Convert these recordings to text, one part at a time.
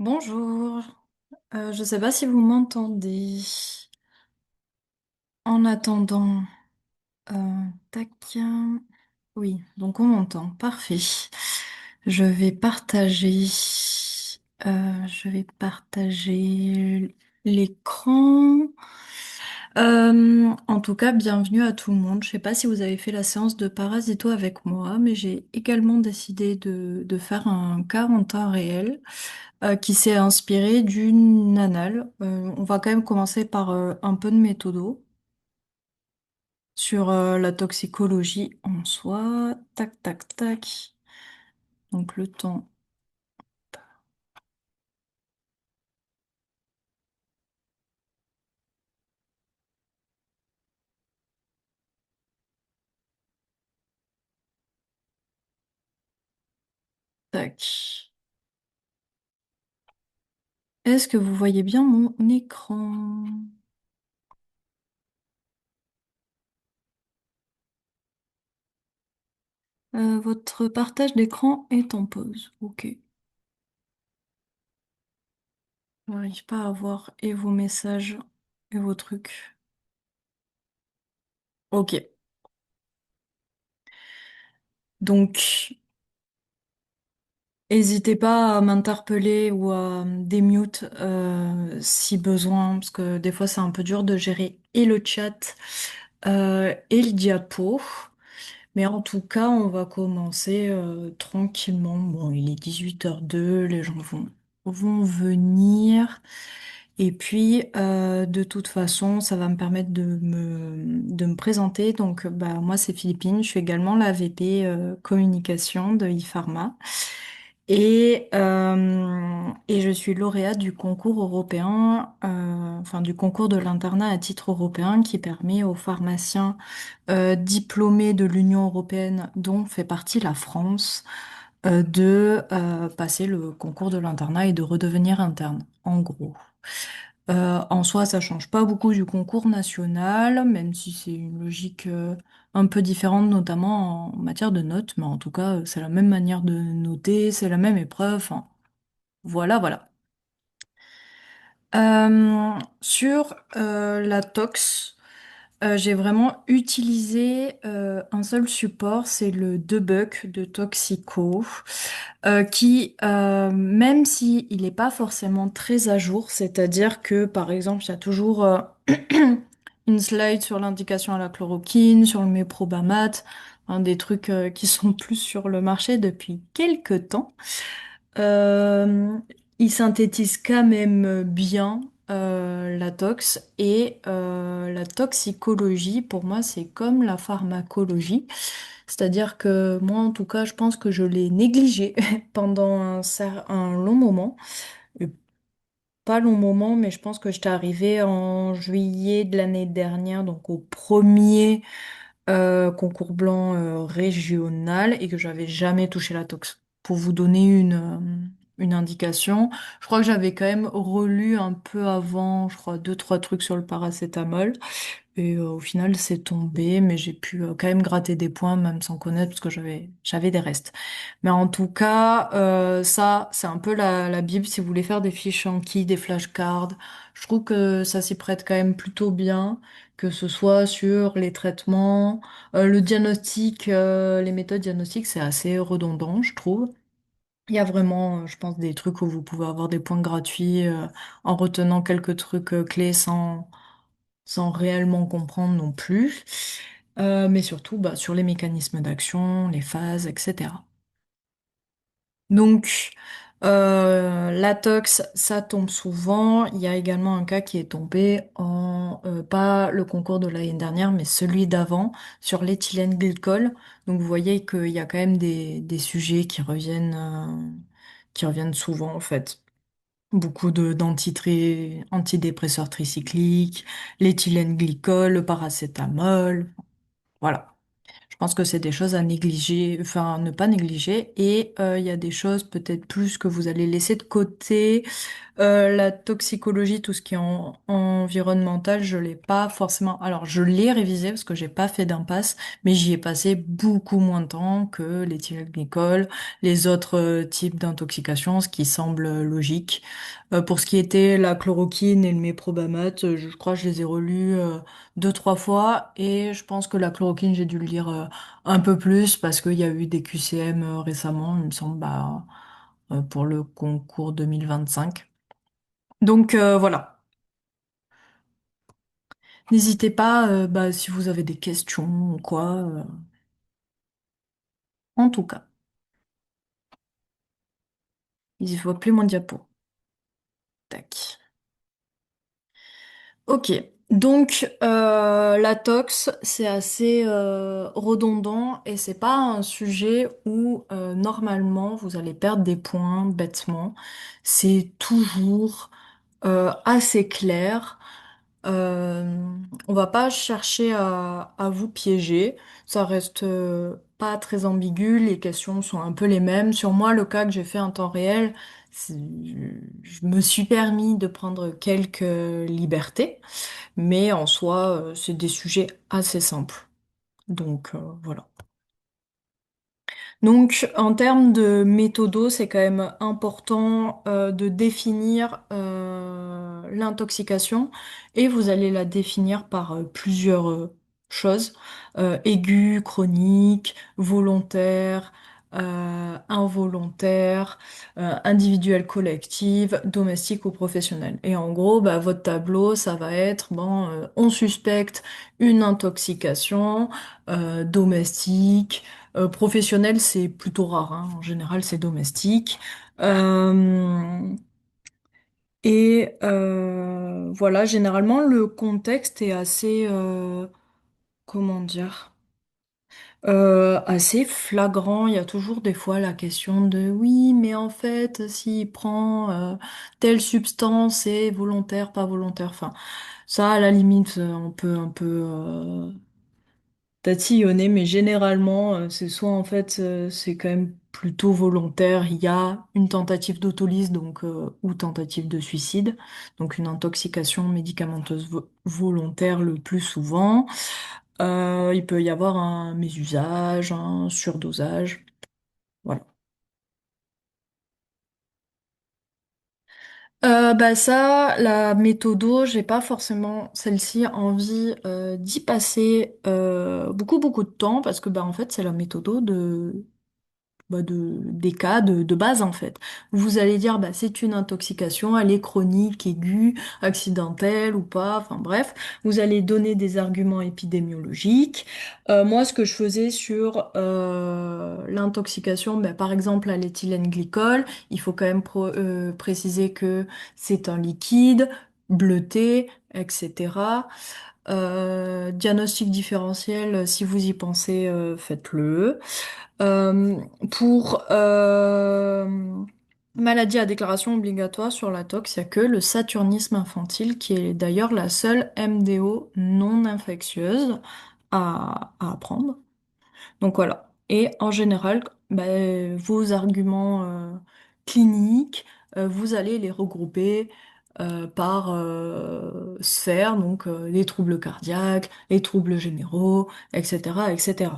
Bonjour. Je ne sais pas si vous m'entendez. En attendant, tac. Oui, donc on m'entend. Parfait. Je vais partager. Je vais partager l'écran. En tout cas, bienvenue à tout le monde. Je ne sais pas si vous avez fait la séance de Parasito avec moi, mais j'ai également décidé de faire un cas en temps réel. Qui s'est inspiré d'une annale. On va quand même commencer par un peu de méthodo sur la toxicologie en soi. Tac, tac, tac. Donc le temps, tac. Est-ce que vous voyez bien mon écran? Votre partage d'écran est en pause. Ok. Je n'arrive pas à voir et vos messages et vos trucs. Ok. Donc, n'hésitez pas à m'interpeller ou à me démute si besoin, parce que des fois c'est un peu dur de gérer et le chat et le diapo. Mais en tout cas, on va commencer tranquillement. Bon, il est 18h02, les gens vont venir. Et puis, de toute façon, ça va me permettre de me présenter. Donc, bah, moi, c'est Philippine. Je suis également la VP communication de ePharma. Et je suis lauréate du concours européen, enfin du concours de l'internat à titre européen qui permet aux pharmaciens diplômés de l'Union européenne, dont fait partie la France, de passer le concours de l'internat et de redevenir interne, en gros. En soi, ça change pas beaucoup du concours national, même si c'est une logique un peu différente, notamment en matière de notes, mais en tout cas, c'est la même manière de noter, c'est la même épreuve, enfin, voilà, voilà. Sur la tox, j'ai vraiment utilisé un seul support, c'est le debug de Toxico, qui, même si il n'est pas forcément très à jour, c'est-à-dire que par exemple, il y a toujours une slide sur l'indication à la chloroquine, sur le méprobamat, hein, des trucs qui sont plus sur le marché depuis quelques temps. Euh, il synthétise quand même bien la tox et la toxicologie, pour moi, c'est comme la pharmacologie. C'est-à-dire que moi, en tout cas, je pense que je l'ai négligé pendant un long moment. Et pas long moment, mais je pense que j'étais arrivée en juillet de l'année dernière, donc au premier concours blanc régional et que j'avais jamais touché la tox. Pour vous donner une indication, je crois que j'avais quand même relu un peu avant, je crois, deux, trois trucs sur le paracétamol. Et au final, c'est tombé, mais j'ai pu quand même gratter des points, même sans connaître, parce que j'avais des restes. Mais en tout cas, ça, c'est un peu la Bible si vous voulez faire des fiches Anki, des flashcards. Je trouve que ça s'y prête quand même plutôt bien, que ce soit sur les traitements, le diagnostic, les méthodes diagnostiques, c'est assez redondant, je trouve. Il y a vraiment, je pense, des trucs où vous pouvez avoir des points gratuits en retenant quelques trucs clés sans réellement comprendre non plus. Mais surtout bah, sur les mécanismes d'action, les phases, etc. Donc, la tox, ça tombe souvent. Il y a également un cas qui est tombé pas le concours de l'année dernière, mais celui d'avant, sur l'éthylène glycol. Donc, vous voyez qu'il y a quand même des sujets qui reviennent souvent, en fait. Beaucoup antidépresseurs tricycliques, l'éthylène glycol, le paracétamol. Voilà. pense que c'est des choses à négliger, enfin ne pas négliger. Et il y a des choses peut-être plus que vous allez laisser de côté. La toxicologie, tout ce qui est environnemental, je l'ai pas forcément. Alors, je l'ai révisé parce que j'ai pas fait d'impasse, mais j'y ai passé beaucoup moins de temps que l'éthylglycol, les autres types d'intoxication, ce qui semble logique. Pour ce qui était la chloroquine et le méprobamate, je crois que je les ai relus deux, trois fois, et je pense que la chloroquine, j'ai dû le lire un peu plus parce qu'il y a eu des QCM récemment, il me semble, bah, pour le concours 2025. Donc voilà, n'hésitez pas bah, si vous avez des questions ou quoi. En tout cas, il ne voit plus mon diapo. Tac. Ok, donc la tox, c'est assez redondant et c'est pas un sujet où normalement vous allez perdre des points bêtement. C'est toujours assez clair. Euh, on va pas chercher à vous piéger. Ça reste pas très ambigu. Les questions sont un peu les mêmes. Sur moi, le cas que j'ai fait en temps réel, c'est- je me suis permis de prendre quelques libertés, mais en soi, c'est des sujets assez simples. Donc voilà. Donc, en termes de méthodo, c'est quand même important de définir l'intoxication et vous allez la définir par plusieurs choses, aiguë, chronique, volontaire, involontaire, individuelle, collective, domestique ou professionnelle. Et en gros, bah, votre tableau, ça va être, bon, on suspecte une intoxication domestique. Professionnel, c'est plutôt rare, hein. En général, c'est domestique. Euh, voilà, généralement, le contexte est assez, comment dire, assez flagrant. Il y a toujours des fois la question de oui, mais en fait, s'il prend telle substance, c'est volontaire, pas volontaire. Enfin, ça, à la limite, on peut un peu tatillonner, mais généralement, c'est soit en fait, c'est quand même plutôt volontaire. Il y a une tentative d'autolyse, donc ou tentative de suicide, donc une intoxication médicamenteuse volontaire le plus souvent. Il peut y avoir un mésusage, un surdosage, voilà. Bah ça, la méthodo, j'ai pas forcément celle-ci envie d'y passer beaucoup de temps parce que bah en fait c'est la méthodo des cas de base en fait. Vous allez dire bah c'est une intoxication, elle est chronique, aiguë, accidentelle ou pas, enfin bref, vous allez donner des arguments épidémiologiques. Moi ce que je faisais sur l'intoxication, bah, par exemple à l'éthylène glycol, il faut quand même préciser que c'est un liquide bleuté, etc. Diagnostic différentiel, si vous y pensez, faites-le. Euh, pour maladie à déclaration obligatoire sur la tox, il n'y a que le saturnisme infantile qui est d'ailleurs la seule MDO non infectieuse à apprendre. Donc voilà. Et en général, ben, vos arguments cliniques, vous allez les regrouper par sphère, donc les troubles cardiaques, les troubles généraux, etc., etc.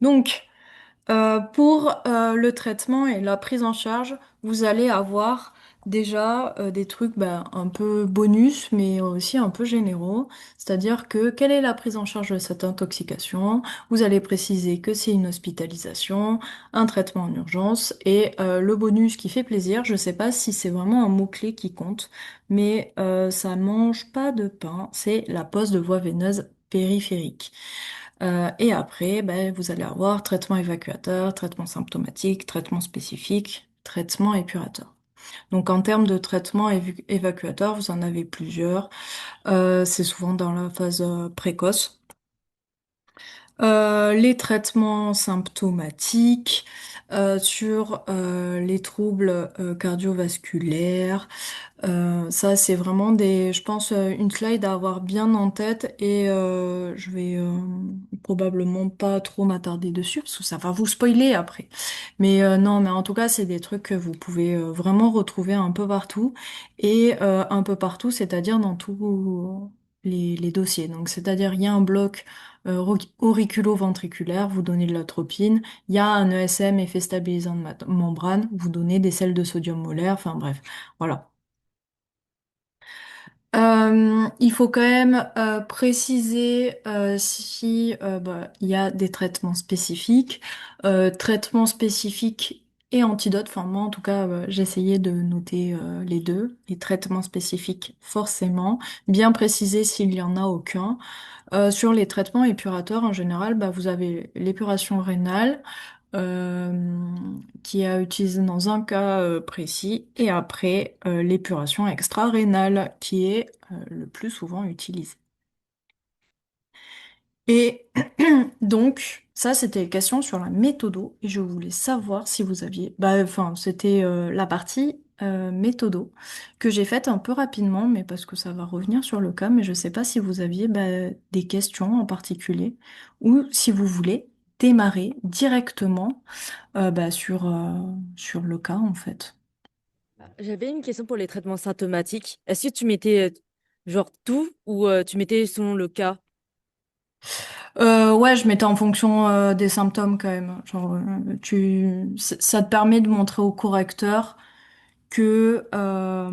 Donc, pour le traitement et la prise en charge, vous allez avoir déjà des trucs ben, un peu bonus, mais aussi un peu généraux. C'est-à-dire que quelle est la prise en charge de cette intoxication? Vous allez préciser que c'est une hospitalisation, un traitement en urgence et le bonus qui fait plaisir. Je ne sais pas si c'est vraiment un mot-clé qui compte, mais ça mange pas de pain. C'est la pose de voie veineuse périphérique. Et après, ben, vous allez avoir traitement évacuateur, traitement symptomatique, traitement spécifique, traitement épurateur. Donc en termes de traitement évacuateur, vous en avez plusieurs. C'est souvent dans la phase précoce. Les traitements symptomatiques, sur les troubles cardiovasculaires. Ça, c'est vraiment je pense, une slide à avoir bien en tête et je vais probablement pas trop m'attarder dessus parce que ça va vous spoiler après. Mais non, mais en tout cas, c'est des trucs que vous pouvez vraiment retrouver un peu partout et un peu partout, c'est-à-dire dans tous les dossiers. Donc, c'est-à-dire, il y a un bloc auriculo-ventriculaire, vous donnez de l'atropine. Il y a un ESM, effet stabilisant de membrane, vous donnez des sels de sodium molaire. Enfin bref, voilà. Il faut quand même préciser si bah, il y a des traitements spécifiques. Traitements spécifiques et antidotes. Enfin, moi, en tout cas, j'ai essayé de noter les deux. Les traitements spécifiques, forcément. Bien préciser s'il y en a aucun. Sur les traitements épurateurs, en général, bah, vous avez l'épuration rénale euh, qui est à utiliser dans un cas précis, et après l'épuration extra-rénale qui est le plus souvent utilisée. Et donc, ça, c'était les questions sur la méthodo, et je voulais savoir si vous aviez, bah, enfin, c'était la partie méthodo que j'ai faite un peu rapidement, mais parce que ça va revenir sur le cas, mais je sais pas si vous aviez bah, des questions en particulier, ou si vous voulez démarrer directement bah, sur le cas, en fait. J'avais une question pour les traitements symptomatiques. Est-ce que tu mettais genre tout ou tu mettais selon le cas? Ouais, je mettais en fonction des symptômes quand même. Genre, ça te permet de montrer au correcteur que ça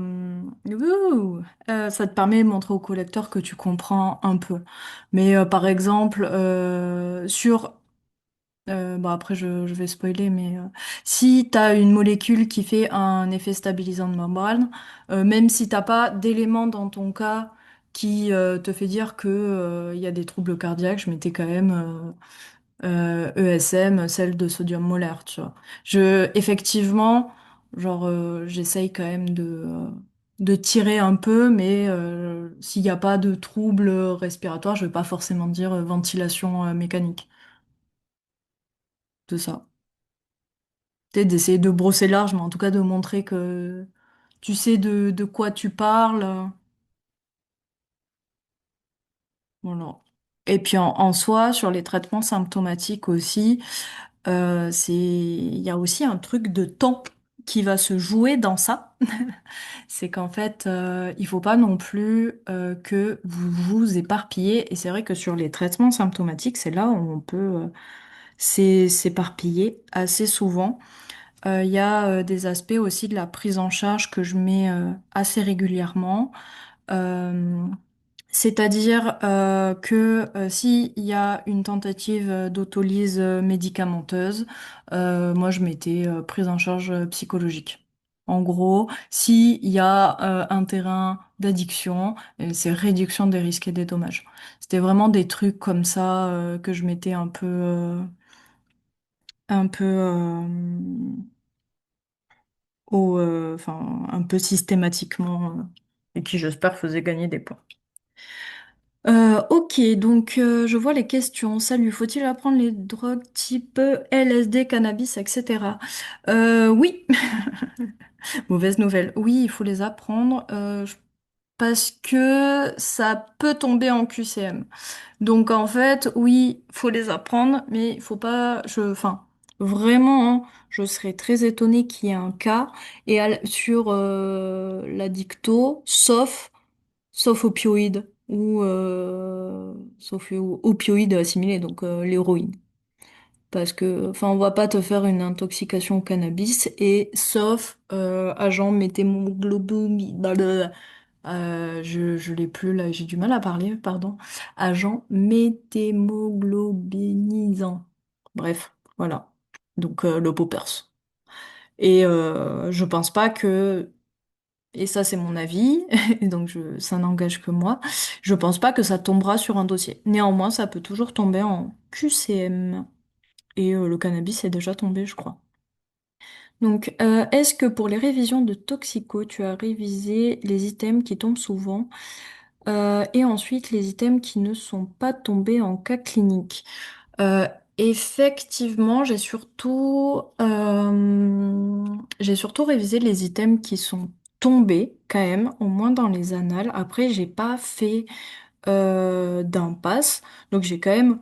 te permet de montrer au correcteur que tu comprends un peu. Mais par exemple, bon après je vais spoiler, mais si t'as une molécule qui fait un effet stabilisant de membrane, même si t'as pas d'éléments dans ton cas qui te fait dire que il y a des troubles cardiaques, je mettais quand même ESM, celle de sodium molaire, tu vois. Effectivement, genre j'essaye quand même de tirer un peu, mais s'il n'y a pas de troubles respiratoires, je vais pas forcément dire ventilation mécanique de ça. Peut-être d'essayer de brosser large, mais en tout cas de montrer que tu sais de quoi tu parles. Voilà. Et puis en soi, sur les traitements symptomatiques aussi, il y a aussi un truc de temps qui va se jouer dans ça. C'est qu'en fait, il faut pas non plus que vous vous éparpillez. Et c'est vrai que sur les traitements symptomatiques, c'est là où on peut s'éparpiller assez souvent. Il y a des aspects aussi de la prise en charge que je mets assez régulièrement. Euh, C'est-à-dire que s'il y a une tentative d'autolyse médicamenteuse, moi je mettais prise en charge psychologique. En gros, s'il y a un terrain d'addiction, c'est réduction des risques et des dommages. C'était vraiment des trucs comme ça que je mettais un peu enfin, un peu systématiquement, et qui, j'espère, faisait gagner des points. Ok, donc je vois les questions. Salut, faut-il apprendre les drogues type LSD, cannabis, etc. Oui, mauvaise nouvelle. Oui, il faut les apprendre parce que ça peut tomber en QCM. Donc en fait, oui, faut les apprendre, mais il faut pas. Enfin, vraiment, hein, je serais très étonnée qu'il y ait un cas sur l'addicto, sauf opioïdes ou sauf opioïdes assimilés, donc l'héroïne. Parce que, enfin, on va pas te faire une intoxication au cannabis et sauf agent méthémoglobine. Je l'ai plus là, j'ai du mal à parler, pardon. Agent méthémoglobinisant. Bref, voilà. Donc le poppers. Et je pense pas que, et ça c'est mon avis, et donc ça n'engage que moi, je pense pas que ça tombera sur un dossier. Néanmoins, ça peut toujours tomber en QCM. Et le cannabis est déjà tombé, je crois. Donc, est-ce que pour les révisions de toxico, tu as révisé les items qui tombent souvent et ensuite les items qui ne sont pas tombés en cas clinique? Euh, Effectivement, j'ai surtout révisé les items qui sont tombés quand même, au moins dans les annales. Après, j'ai pas fait d'impasse, donc j'ai quand même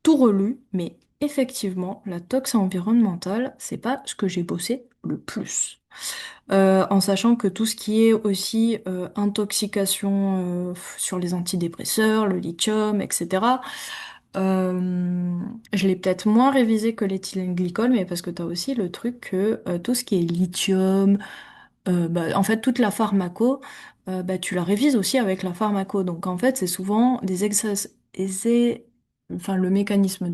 tout relu. Mais effectivement, la tox environnementale, c'est pas ce que j'ai bossé le plus. En sachant que tout ce qui est aussi intoxication sur les antidépresseurs, le lithium, etc. euh, je l'ai peut-être moins révisé que l'éthylène-glycol, mais parce que tu as aussi le truc que tout ce qui est lithium, bah, en fait toute la pharmaco, bah, tu la révises aussi avec la pharmaco. Donc en fait c'est souvent enfin, le mécanisme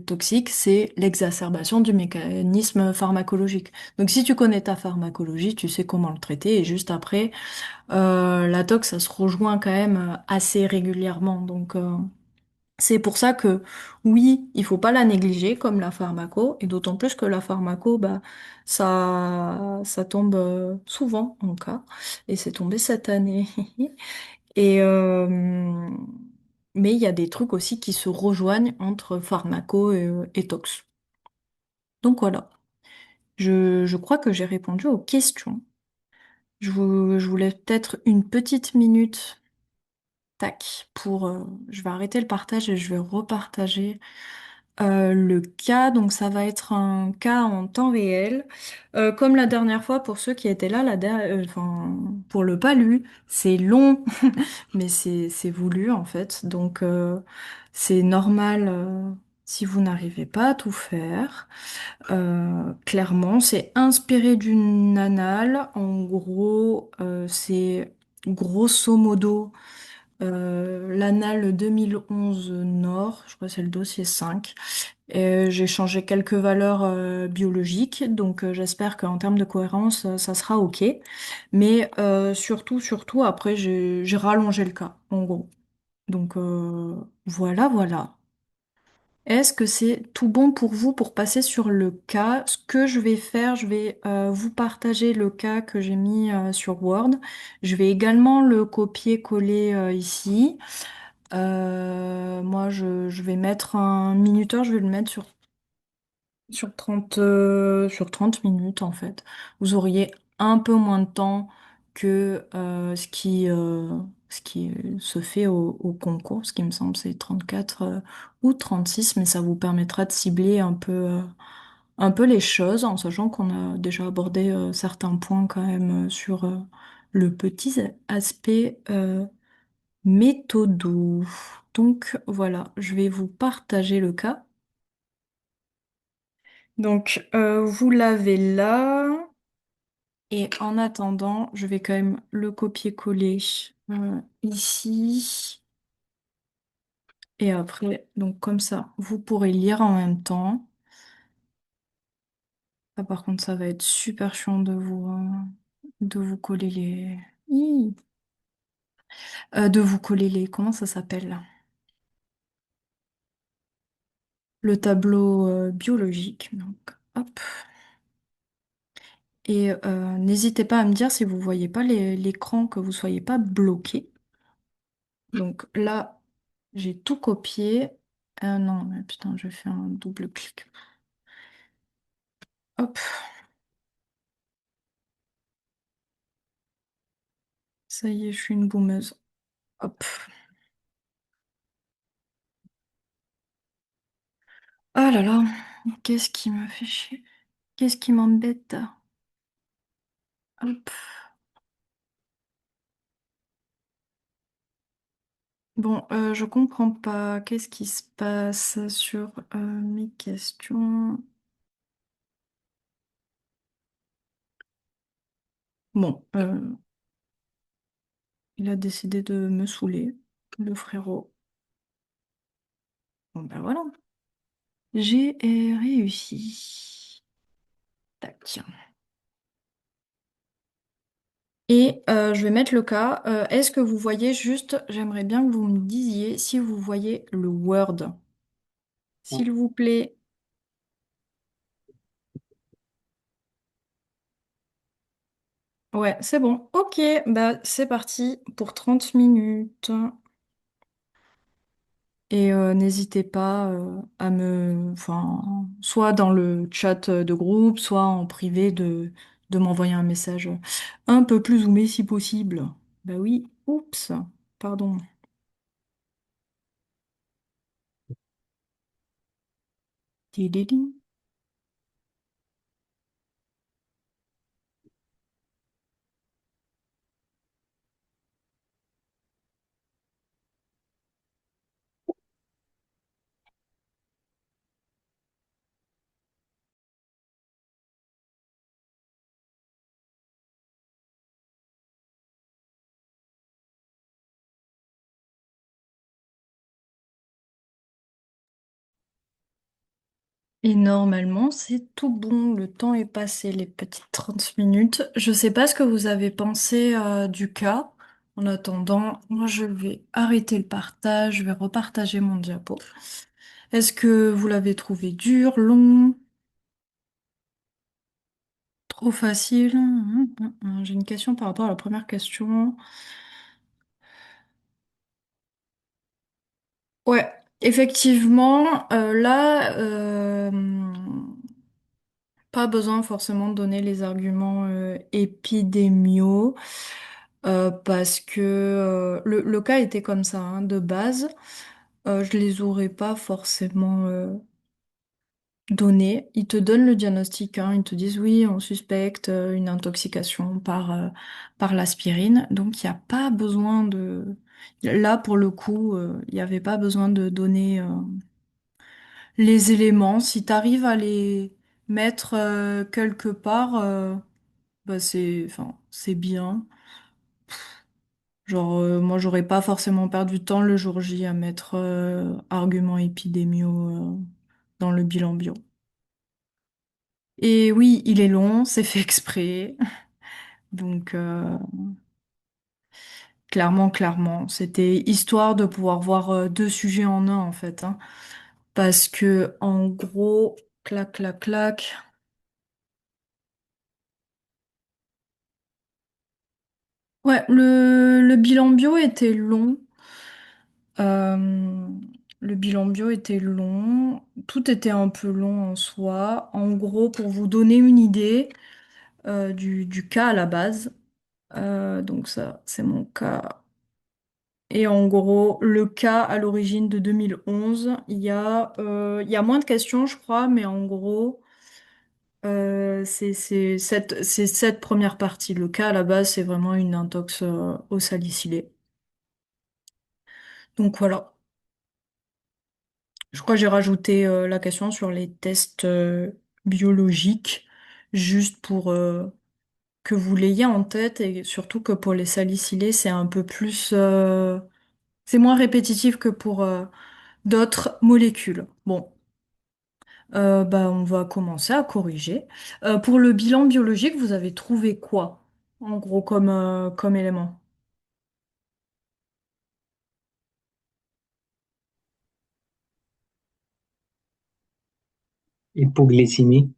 toxique, c'est l'exacerbation du mécanisme pharmacologique. Donc si tu connais ta pharmacologie, tu sais comment le traiter, et juste après, la tox, ça se rejoint quand même assez régulièrement. Donc c'est pour ça que oui, il faut pas la négliger comme la pharmaco, et d'autant plus que la pharmaco, bah, ça tombe souvent en cas, et c'est tombé cette année. Et mais il y a des trucs aussi qui se rejoignent entre pharmaco et tox. Donc voilà, je crois que j'ai répondu aux questions. Je vous laisse peut-être une petite minute, tac, je vais arrêter le partage et je vais repartager le cas. Donc ça va être un cas en temps réel. Comme la dernière fois, pour ceux qui étaient là, enfin, pour le palu, c'est long, mais c'est voulu en fait. Donc c'est normal si vous n'arrivez pas à tout faire. Clairement, c'est inspiré d'une annale. En gros, c'est grosso modo l'annale 2011 Nord, je crois que c'est le dossier 5. J'ai changé quelques valeurs biologiques, donc j'espère qu'en termes de cohérence, ça sera OK. Mais surtout, après, j'ai rallongé le cas, en gros. Donc voilà, voilà. Est-ce que c'est tout bon pour vous pour passer sur le cas? Ce que je vais faire, je vais vous partager le cas que j'ai mis sur Word. Je vais également le copier-coller ici. Moi, je vais mettre un minuteur, je vais le mettre sur 30 minutes en fait. Vous auriez un peu moins de temps que ce qui se fait au concours, ce qui me semble c'est 34 ou 36, mais ça vous permettra de cibler un peu les choses en sachant qu'on a déjà abordé certains points quand même sur le petit aspect méthodo. Donc voilà, je vais vous partager le cas. Donc vous l'avez là. Et en attendant, je vais quand même le copier-coller ici. Et après, donc comme ça, vous pourrez lire en même temps. Ah, par contre, ça va être super chiant de vous coller les... Hi. De vous coller les... Comment ça s'appelle là? Le tableau biologique. Donc, hop. Et n'hésitez pas à me dire si vous voyez pas l'écran, que vous soyez pas bloqué. Donc là, j'ai tout copié. Ah non, mais putain, je fais un double clic. Hop, ça y est, je suis une boumeuse. Hop. Ah là là, qu'est-ce qui me fait chier? Qu'est-ce qui m'embête? Hop. Bon, je comprends pas. Qu'est-ce qui se passe sur mes questions? Bon, il a décidé de me saouler, le frérot. Bon, ben voilà. J'ai réussi. Tac. Et je vais mettre le cas. Est-ce que vous voyez juste, j'aimerais bien que vous me disiez si vous voyez le Word. S'il vous plaît. Ouais, c'est bon. Ok, bah c'est parti pour 30 minutes. Et n'hésitez pas enfin, soit dans le chat de groupe, soit en privé de m'envoyer un message un peu plus zoomé si possible. Bah oui, oups, pardon. Tididi. Et normalement, c'est tout bon. Le temps est passé, les petites 30 minutes. Je sais pas ce que vous avez pensé du cas. En attendant, moi, je vais arrêter le partage. Je vais repartager mon diapo. Est-ce que vous l'avez trouvé dur, long, trop facile? J'ai une question par rapport à la première question. Ouais, effectivement, pas besoin forcément de donner les arguments épidémiaux parce que le cas était comme ça hein, de base. Je les aurais pas forcément donnés. Ils te donnent le diagnostic, hein, ils te disent oui, on suspecte une intoxication par l'aspirine. Donc il n'y a pas besoin de... Là, pour le coup, il n'y avait pas besoin de donner les éléments. Si tu arrives à les mettre quelque part, bah enfin, c'est bien. Genre, moi, j'aurais pas forcément perdu de temps le jour J à mettre arguments épidémiaux dans le bilan bio. Et oui, il est long, c'est fait exprès. Donc, clairement, c'était histoire de pouvoir voir deux sujets en un, en fait, hein. Parce que, en gros, clac, clac, clac. Ouais, le bilan bio était long. Euh, le bilan bio était long. Tout était un peu long en soi. En gros, pour vous donner une idée du cas à la base, donc ça, c'est mon cas. Et en gros, le cas à l'origine de 2011, il y a moins de questions, je crois, mais en gros, c'est cette première partie. Le cas à la base, c'est vraiment une intox au salicylé. Donc voilà. Je crois que j'ai rajouté la question sur les tests biologiques, juste pour que vous l'ayez en tête et surtout que pour les salicylés, c'est un peu plus, c'est moins répétitif que pour d'autres molécules. Bon, bah on va commencer à corriger. Pour le bilan biologique, vous avez trouvé quoi, en gros, comme élément? Hypoglycémie,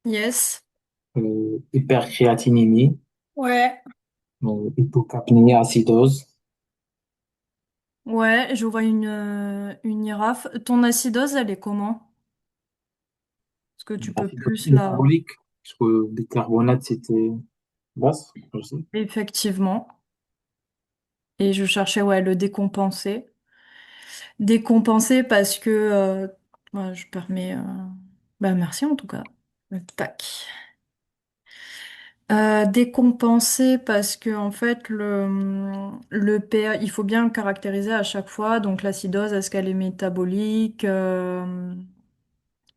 Yes. hypercréatinémie, Ouais. hypocapnie, acidose. Ouais, je vois une girafe. Ton acidose, elle est comment? Est-ce que tu peux L'acidose plus là? métabolique, parce que le bicarbonate, c'était basse, je sais. Effectivement. Et je cherchais, ouais, le décompenser. Décompenser parce que... ouais, je permets... bah, merci en tout cas. Tac. Décompenser parce que en fait le pH, il faut bien le caractériser à chaque fois. Donc l'acidose, est-ce qu'elle est métabolique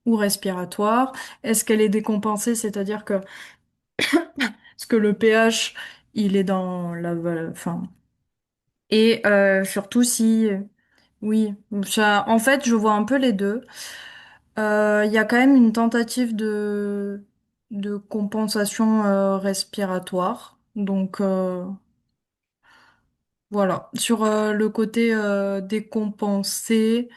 ou respiratoire? Est-ce qu'elle est décompensée, c'est-à-dire que est-ce que le pH il est dans enfin et surtout si oui, en fait je vois un peu les deux. Il y a quand même une tentative de compensation respiratoire. Donc voilà. Sur le côté décompensé,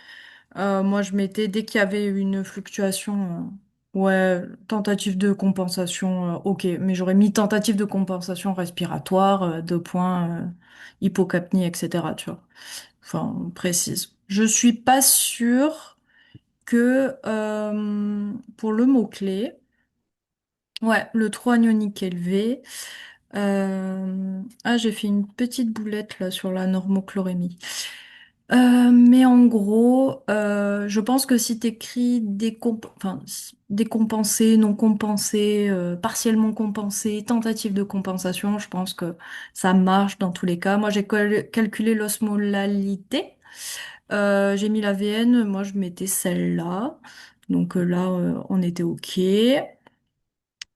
moi je mettais dès qu'il y avait une fluctuation, ouais, tentative de compensation, ok. Mais j'aurais mis tentative de compensation respiratoire, deux points, hypocapnie, etc. Tu vois. Enfin, on précise. Je suis pas sûre que pour le mot-clé, ouais, le 3 ionique élevé. Ah, j'ai fait une petite boulette là sur la normochlorhémie. Mais en gros, je pense que si t'écris enfin, décompensé, non compensé, partiellement compensé, tentative de compensation, je pense que ça marche dans tous les cas. Moi, j'ai calculé l'osmolalité. J'ai mis la VN, moi je mettais celle-là. Donc là, on était OK.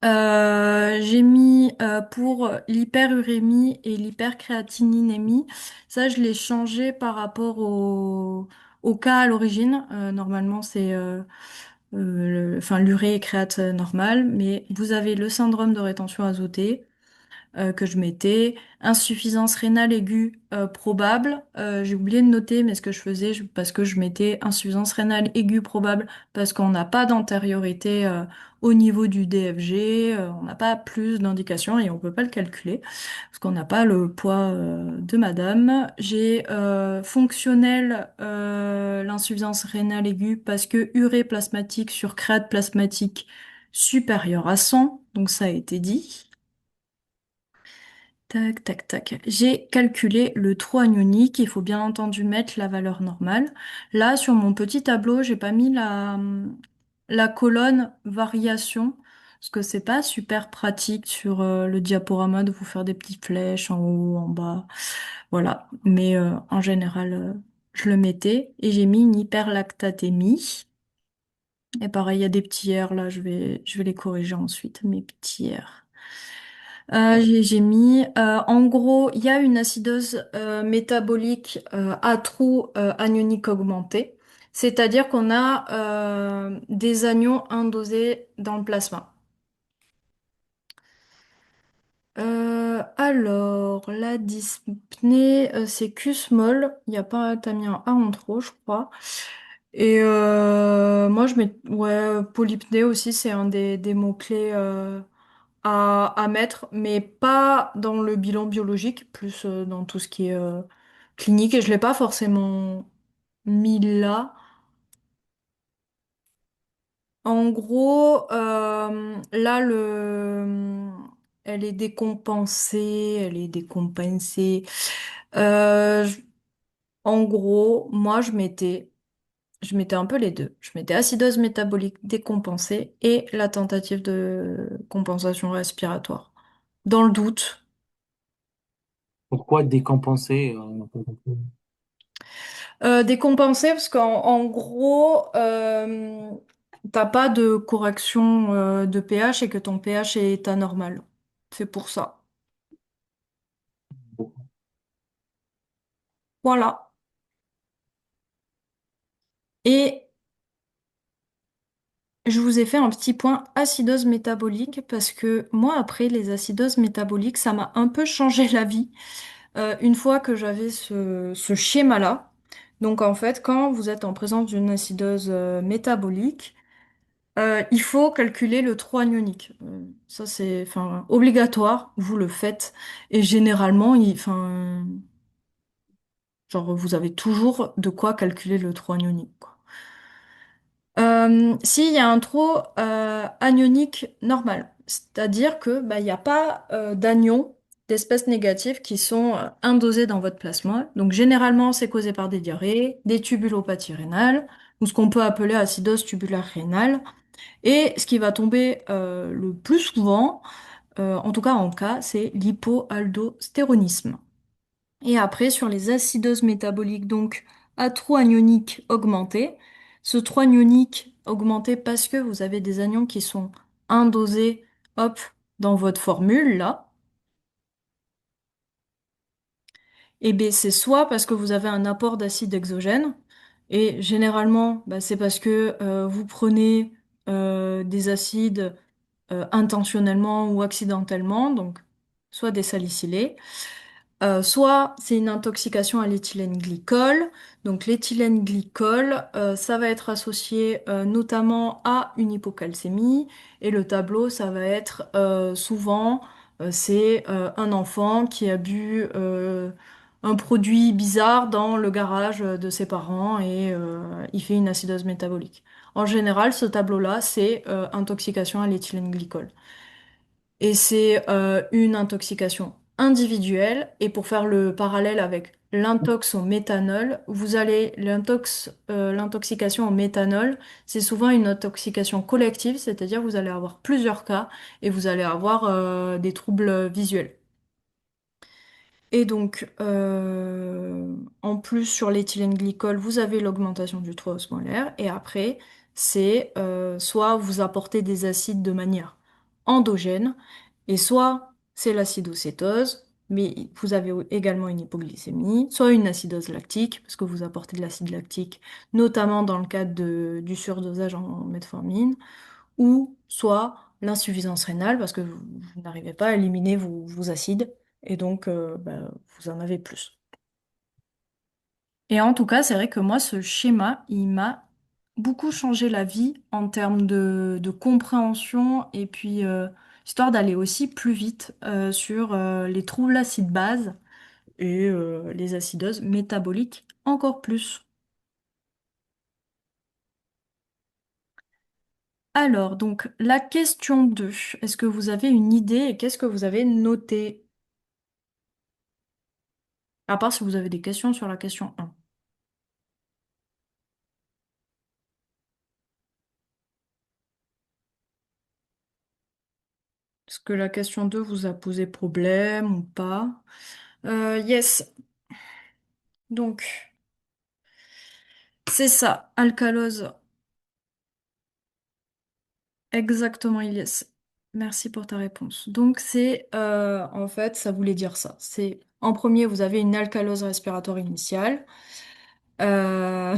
J'ai mis pour l'hyperurémie et l'hypercréatininémie. Ça, je l'ai changé par rapport au cas à l'origine. Normalement, c'est enfin, l'urée et créate normale, mais vous avez le syndrome de rétention azotée que je mettais. Insuffisance rénale aiguë probable. J'ai oublié de noter, mais ce que je faisais, parce que je mettais insuffisance rénale aiguë probable, parce qu'on n'a pas d'antériorité au niveau du DFG, on n'a pas plus d'indications et on peut pas le calculer, parce qu'on n'a pas le poids de madame. J'ai fonctionnel l'insuffisance rénale aiguë parce que urée plasmatique sur créate plasmatique supérieure à 100, donc ça a été dit. Tac, tac, tac. J'ai calculé le trou anionique. Il faut bien entendu mettre la valeur normale. Là, sur mon petit tableau, j'ai pas mis la colonne variation parce que c'est pas super pratique sur le diaporama de vous faire des petites flèches en haut, en bas. Voilà. Mais en général, je le mettais et j'ai mis une hyperlactatémie. Et pareil, il y a des petits R là, je vais les corriger ensuite, mes petits R. J'ai mis, en gros, il y a une acidose métabolique à trou anionique augmenté, c'est-à-dire qu'on a des anions indosés dans le plasma. Alors, la dyspnée, c'est Q-small, il n'y a pas, t'as mis un A en trop, je crois. Et moi, je mets, ouais, polypnée aussi, c'est un des mots-clés à mettre, mais pas dans le bilan biologique, plus dans tout ce qui est clinique. Et je l'ai pas forcément mis là. En gros, là, elle est décompensée, elle est décompensée. Euh, je- En gros, moi, je mettais un peu les deux. Je mettais acidose métabolique décompensée et la tentative de compensation respiratoire. Dans le doute. Pourquoi décompenser? Décompenser parce en gros, t'as pas de correction de pH et que ton pH est anormal. C'est pour ça. Voilà. Et je vous ai fait un petit point acidose métabolique parce que moi, après les acidoses métaboliques, ça m'a un peu changé la vie une fois que j'avais ce schéma-là. Donc en fait, quand vous êtes en présence d'une acidose métabolique, il faut calculer le trou anionique. Ça, c'est enfin, obligatoire, vous le faites. Et généralement, enfin, genre, vous avez toujours de quoi calculer le trou anionique, quoi. S'il y a un trou anionique normal, c'est-à-dire que bah, il n'y a pas d'anions d'espèces négatives qui sont indosés dans votre plasma. Donc généralement, c'est causé par des diarrhées, des tubulopathies rénales, ou ce qu'on peut appeler acidose tubulaire rénale. Et ce qui va tomber le plus souvent, en tout cas en cas, c'est l'hypoaldostéronisme. Et après, sur les acidoses métaboliques, donc à trou anionique augmenté, ce trou anionique augmenté parce que vous avez des anions qui sont indosés, hop, dans votre formule, là, et bien c'est soit parce que vous avez un apport d'acide exogène, et généralement, bah, c'est parce que vous prenez des acides intentionnellement ou accidentellement, donc soit des salicylés, soit c'est une intoxication à l'éthylène glycol. Donc l'éthylène glycol, ça va être associé notamment à une hypocalcémie, et le tableau, ça va être souvent, c'est un enfant qui a bu un produit bizarre dans le garage de ses parents et il fait une acidose métabolique. En général, ce tableau-là, c'est intoxication à l'éthylène glycol. Et c'est une intoxication individuelle. Et pour faire le parallèle avec l'intox au méthanol, l'intoxication au méthanol, c'est souvent une intoxication collective, c'est-à-dire vous allez avoir plusieurs cas et vous allez avoir des troubles visuels. Et donc, en plus sur l'éthylène glycol, vous avez l'augmentation du taux osmolaire. Et après, c'est soit vous apportez des acides de manière endogène, et soit c'est l'acidocétose, mais vous avez également une hypoglycémie, soit une acidose lactique, parce que vous apportez de l'acide lactique, notamment dans le cadre du surdosage en metformine, ou soit l'insuffisance rénale parce que vous n'arrivez pas à éliminer vos acides et donc bah, vous en avez plus. Et en tout cas, c'est vrai que moi, ce schéma, il m'a beaucoup changé la vie en termes de compréhension et puis histoire d'aller aussi plus vite sur les troubles acides-base et les acidoses métaboliques encore plus. Alors, donc, la question 2. Est-ce que vous avez une idée et qu'est-ce que vous avez noté? À part si vous avez des questions sur la question 1. Est-ce que la question 2 vous a posé problème ou pas? Yes. Donc, c'est ça, alcalose. Exactement, Ilyes. Merci pour ta réponse. Donc, c'est, en fait, ça voulait dire ça. C'est, en premier, vous avez une alcalose respiratoire initiale. Euh,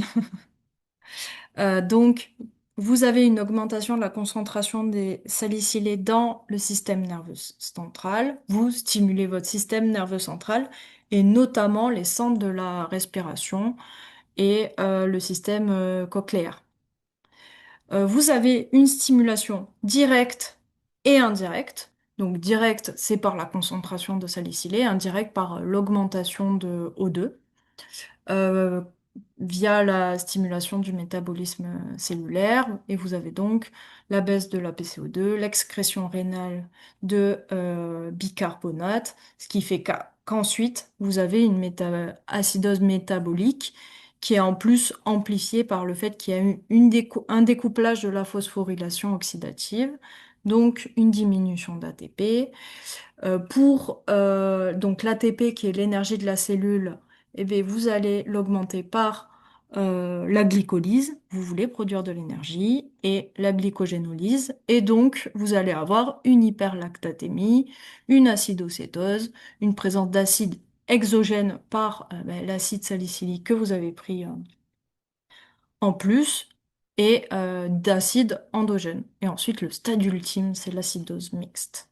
donc, vous avez une augmentation de la concentration des salicylés dans le système nerveux central. Vous stimulez votre système nerveux central et notamment les centres de la respiration et le système cochléaire. Vous avez une stimulation directe et indirecte. Donc directe, c'est par la concentration de salicylés, indirect par l'augmentation de O2 euh, via la stimulation du métabolisme cellulaire. Et vous avez donc la baisse de la PCO2, l'excrétion rénale de bicarbonate, ce qui fait qu'ensuite, vous avez une acidose métabolique qui est en plus amplifiée par le fait qu'il y a eu un découplage de la phosphorylation oxydative, donc une diminution d'ATP. Pour donc l'ATP qui est l'énergie de la cellule, eh bien, vous allez l'augmenter par la glycolyse, vous voulez produire de l'énergie, et la glycogénolyse, et donc vous allez avoir une hyperlactatémie, une acidocétose, une présence d'acide exogène par l'acide salicylique que vous avez pris en plus, et d'acide endogène. Et ensuite, le stade ultime, c'est l'acidose mixte.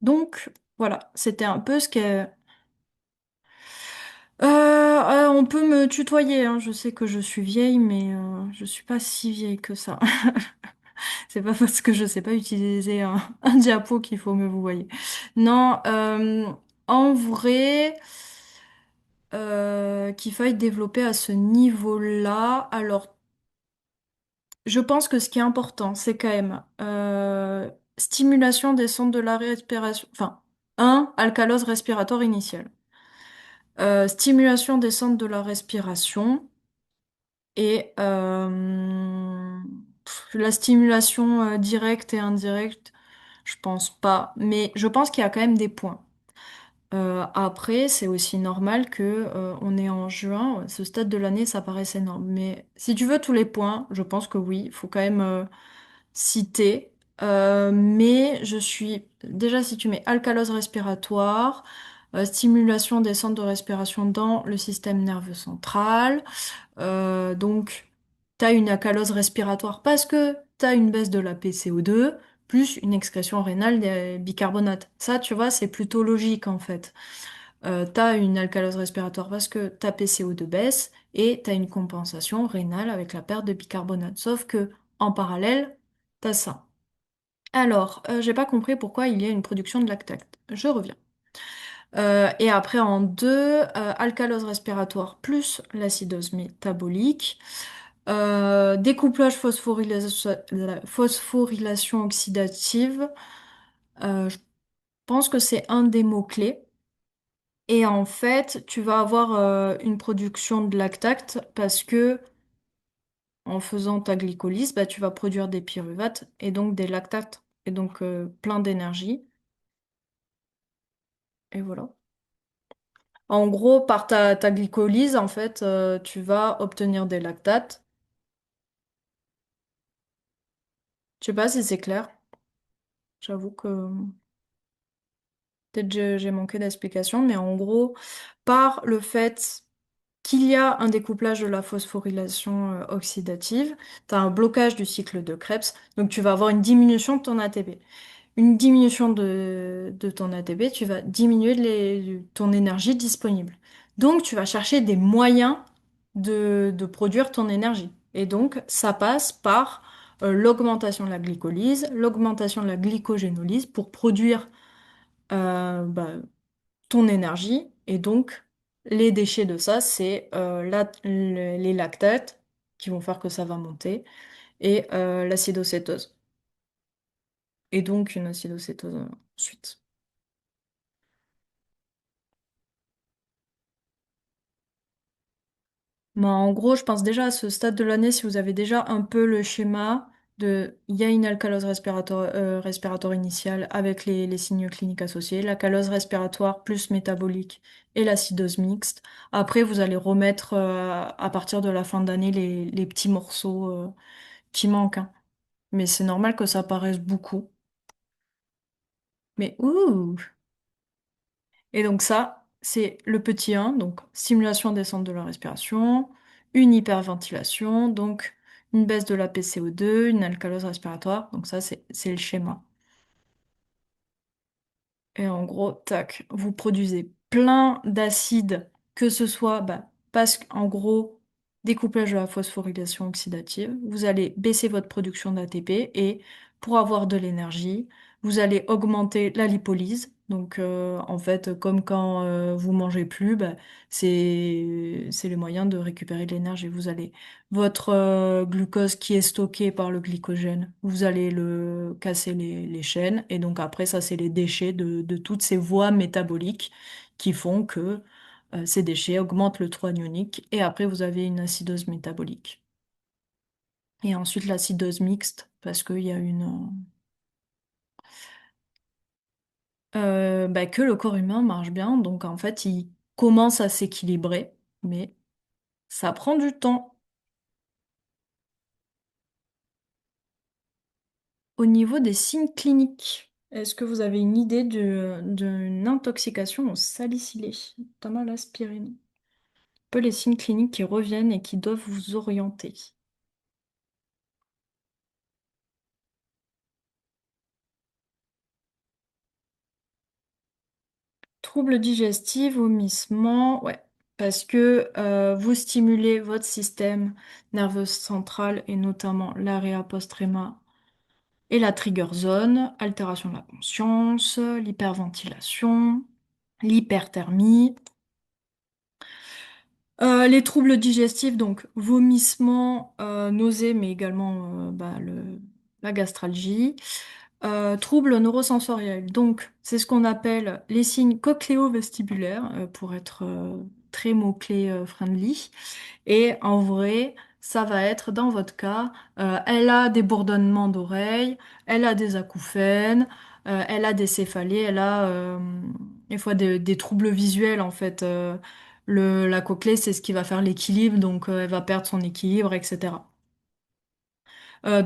Donc, voilà, c'était un peu ce qu'est... on peut me tutoyer, hein. Je sais que je suis vieille, mais je suis pas si vieille que ça. C'est pas parce que je sais pas utiliser un diapo qu'il faut me vous voyez. Non, en vrai, qu'il faille développer à ce niveau-là. Alors, je pense que ce qui est important, c'est quand même stimulation des centres de la respiration. Enfin, alcalose respiratoire initiale. Stimulation des centres de la respiration et la stimulation directe et indirecte, je pense pas, mais je pense qu'il y a quand même des points. Après, c'est aussi normal que on est en juin, ce stade de l'année, ça paraissait énorme. Mais si tu veux tous les points, je pense que oui, il faut quand même citer. Mais je suis déjà si tu mets alcalose respiratoire, stimulation des centres de respiration dans le système nerveux central. Donc, tu as une alcalose respiratoire parce que tu as une baisse de la PCO2 plus une excrétion rénale des bicarbonates. Ça, tu vois, c'est plutôt logique en fait. Tu as une alcalose respiratoire parce que ta PCO2 baisse et tu as une compensation rénale avec la perte de bicarbonate. Sauf que en parallèle, tu as ça. Alors, j'ai pas compris pourquoi il y a une production de lactate. Je reviens. Et après, en deux, alcalose respiratoire plus l'acidose métabolique. Découplage phosphorylation oxydative. Je pense que c'est un des mots-clés. Et en fait, tu vas avoir une production de lactate parce que en faisant ta glycolyse, bah, tu vas produire des pyruvates et donc des lactates et donc plein d'énergie. Et voilà. En gros, par ta glycolyse, en fait, tu vas obtenir des lactates. Je sais pas si c'est clair. J'avoue que peut-être j'ai manqué d'explication, mais en gros, par le fait qu'il y a un découplage de la phosphorylation oxydative, tu as un blocage du cycle de Krebs, donc tu vas avoir une diminution de ton ATP. Une diminution de ton ATP, tu vas diminuer ton énergie disponible. Donc tu vas chercher des moyens de produire ton énergie. Et donc ça passe par l'augmentation de la glycolyse, l'augmentation de la glycogénolyse pour produire bah, ton énergie. Et donc, les déchets de ça, c'est les lactates qui vont faire que ça va monter et l'acidocétose. Et donc, une acidocétose ensuite. Mais en gros, je pense déjà à ce stade de l'année, si vous avez déjà un peu le schéma il y a une alcalose respiratoire initiale avec les signes cliniques associés, la calose respiratoire plus métabolique et l'acidose mixte. Après, vous allez remettre à partir de la fin d'année les petits morceaux qui manquent, hein. Mais c'est normal que ça paraisse beaucoup. Mais ouh! Et donc ça, c'est le petit 1, donc stimulation descente de la respiration, une hyperventilation, donc une baisse de la PCO2, une alcalose respiratoire. Donc ça, c'est le schéma. Et en gros, tac, vous produisez plein d'acides, que ce soit, bah, parce qu'en gros, découplage de la phosphorylation oxydative, vous allez baisser votre production d'ATP et pour avoir de l'énergie, vous allez augmenter la lipolyse. Donc, en fait, comme quand vous mangez plus, bah, c'est les moyens de récupérer de l'énergie. Vous allez votre glucose qui est stocké par le glycogène, vous allez le casser les chaînes et donc après ça c'est les déchets de toutes ces voies métaboliques qui font que ces déchets augmentent le taux anionique et après vous avez une acidose métabolique. Et ensuite l'acidose mixte parce qu'il y a bah, que le corps humain marche bien donc en fait il commence à s'équilibrer mais ça prend du temps. Au niveau des signes cliniques, est-ce que vous avez une idée d'une intoxication au salicylé, notamment à l'aspirine? Un peu les signes cliniques qui reviennent et qui doivent vous orienter. Troubles digestifs, vomissements, ouais. Parce que vous stimulez votre système nerveux central et notamment l'area postrema et la trigger zone, altération de la conscience, l'hyperventilation, l'hyperthermie. Les troubles digestifs, donc vomissements, nausées, mais également bah, la gastralgie. Troubles neurosensoriels, donc c'est ce qu'on appelle les signes cochléo-vestibulaires, pour être très mot-clé friendly. Et en vrai, ça va être dans votre cas, elle a des bourdonnements d'oreilles, elle a des acouphènes, elle a des céphalées, elle a des fois des troubles visuels en fait. La cochlée, c'est ce qui va faire l'équilibre, donc elle va perdre son équilibre, etc.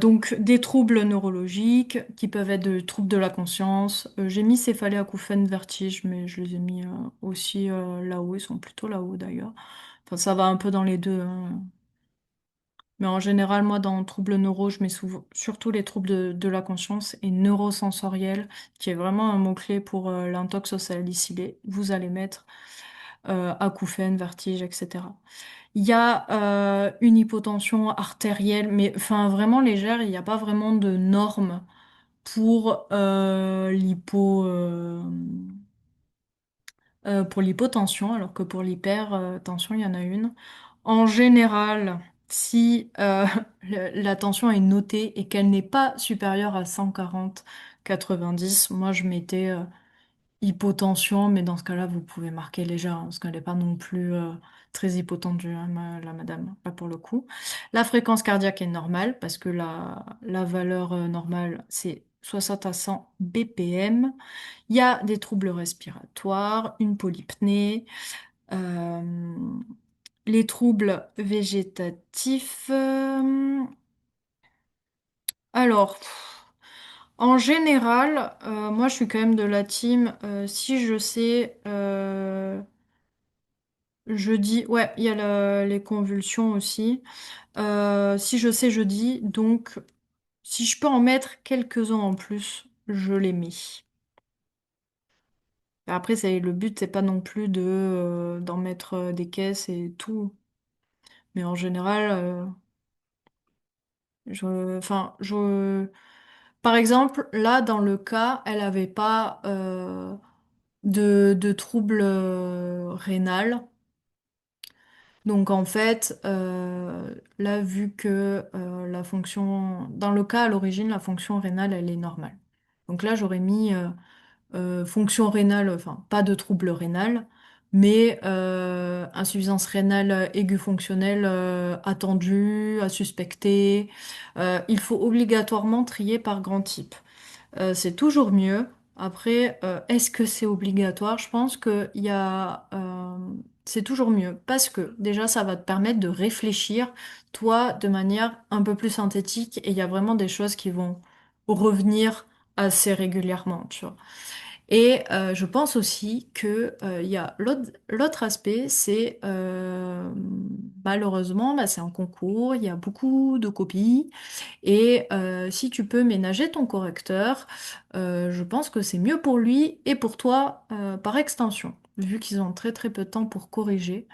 Donc des troubles neurologiques qui peuvent être des troubles de la conscience. J'ai mis céphalée, acouphènes, vertige, mais je les ai mis aussi là-haut, ils sont plutôt là-haut d'ailleurs. Enfin, ça va un peu dans les deux, hein. Mais en général, moi, dans troubles neuro, je mets surtout les troubles de la conscience et neurosensoriels, qui est vraiment un mot-clé pour l'intox au salicylé. Vous allez mettre acouphènes, vertiges, etc. Il y a une hypotension artérielle, mais enfin vraiment légère, il n'y a pas vraiment de normes pour pour l'hypotension, alors que pour l'hypertension, il y en a une. En général, si la tension est notée et qu'elle n'est pas supérieure à 140/90, moi je mettais hypotension, mais dans ce cas-là, vous pouvez marquer légère, hein, parce qu'elle n'est pas non plus très hypotendue, hein, la madame, là pour le coup. La fréquence cardiaque est normale, parce que la valeur normale, c'est 60 à 100 BPM. Il y a des troubles respiratoires, une polypnée, euh, les troubles végétatifs. Alors, en général, moi je suis quand même de la team. Si je sais, je dis, ouais, il y a les convulsions aussi. Si je sais, je dis. Donc, si je peux en mettre quelques-uns en plus, je les mets. Après, le but, c'est pas non plus d'en mettre des caisses et tout. Mais en général, par exemple, là, dans le cas, elle avait pas de trouble rénal. Donc en fait, là, vu que dans le cas à l'origine, la fonction rénale, elle est normale. Donc là, j'aurais mis fonction rénale, enfin pas de trouble rénal, mais insuffisance rénale aiguë fonctionnelle attendue, à suspecter. Il faut obligatoirement trier par grand type. C'est toujours mieux. Après, est-ce que c'est obligatoire? Je pense que c'est toujours mieux parce que déjà, ça va te permettre de réfléchir, toi, de manière un peu plus synthétique et il y a vraiment des choses qui vont revenir assez régulièrement, tu vois. Et je pense aussi que il y a l'autre aspect, c'est malheureusement, bah, c'est un concours, il y a beaucoup de copies. Et si tu peux ménager ton correcteur, je pense que c'est mieux pour lui et pour toi par extension, vu qu'ils ont très très peu de temps pour corriger.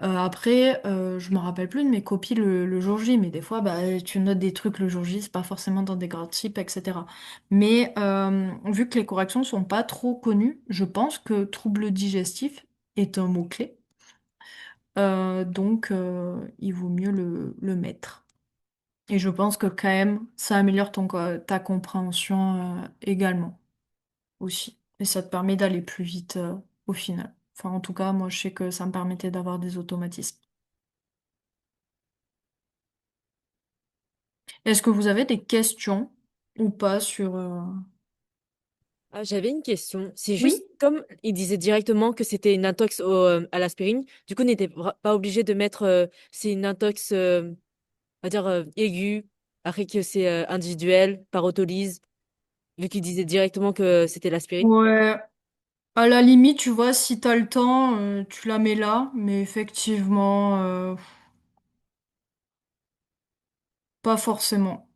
Après, je me rappelle plus de mes copies le jour J, mais des fois, bah, tu notes des trucs le jour J, c'est pas forcément dans des grands types, etc. Mais vu que les corrections sont pas trop connues, je pense que trouble digestif est un mot-clé. Donc, il vaut mieux le mettre. Et je pense que quand même, ça améliore ta compréhension également, aussi. Et ça te permet d'aller plus vite au final. Enfin, en tout cas, moi, je sais que ça me permettait d'avoir des automatismes. Est-ce que vous avez des questions ou pas sur... Ah, j'avais une question. C'est juste Oui? comme il disait directement que c'était une intox à l'aspirine, du coup, on n'était pas obligé de mettre c'est une intox, on va dire, aiguë, après que c'est individuel, par autolyse, vu qu'il disait directement que c'était l'aspirine. Ouais, à la limite, tu vois, si t'as le temps, tu la mets là, mais effectivement, pas forcément.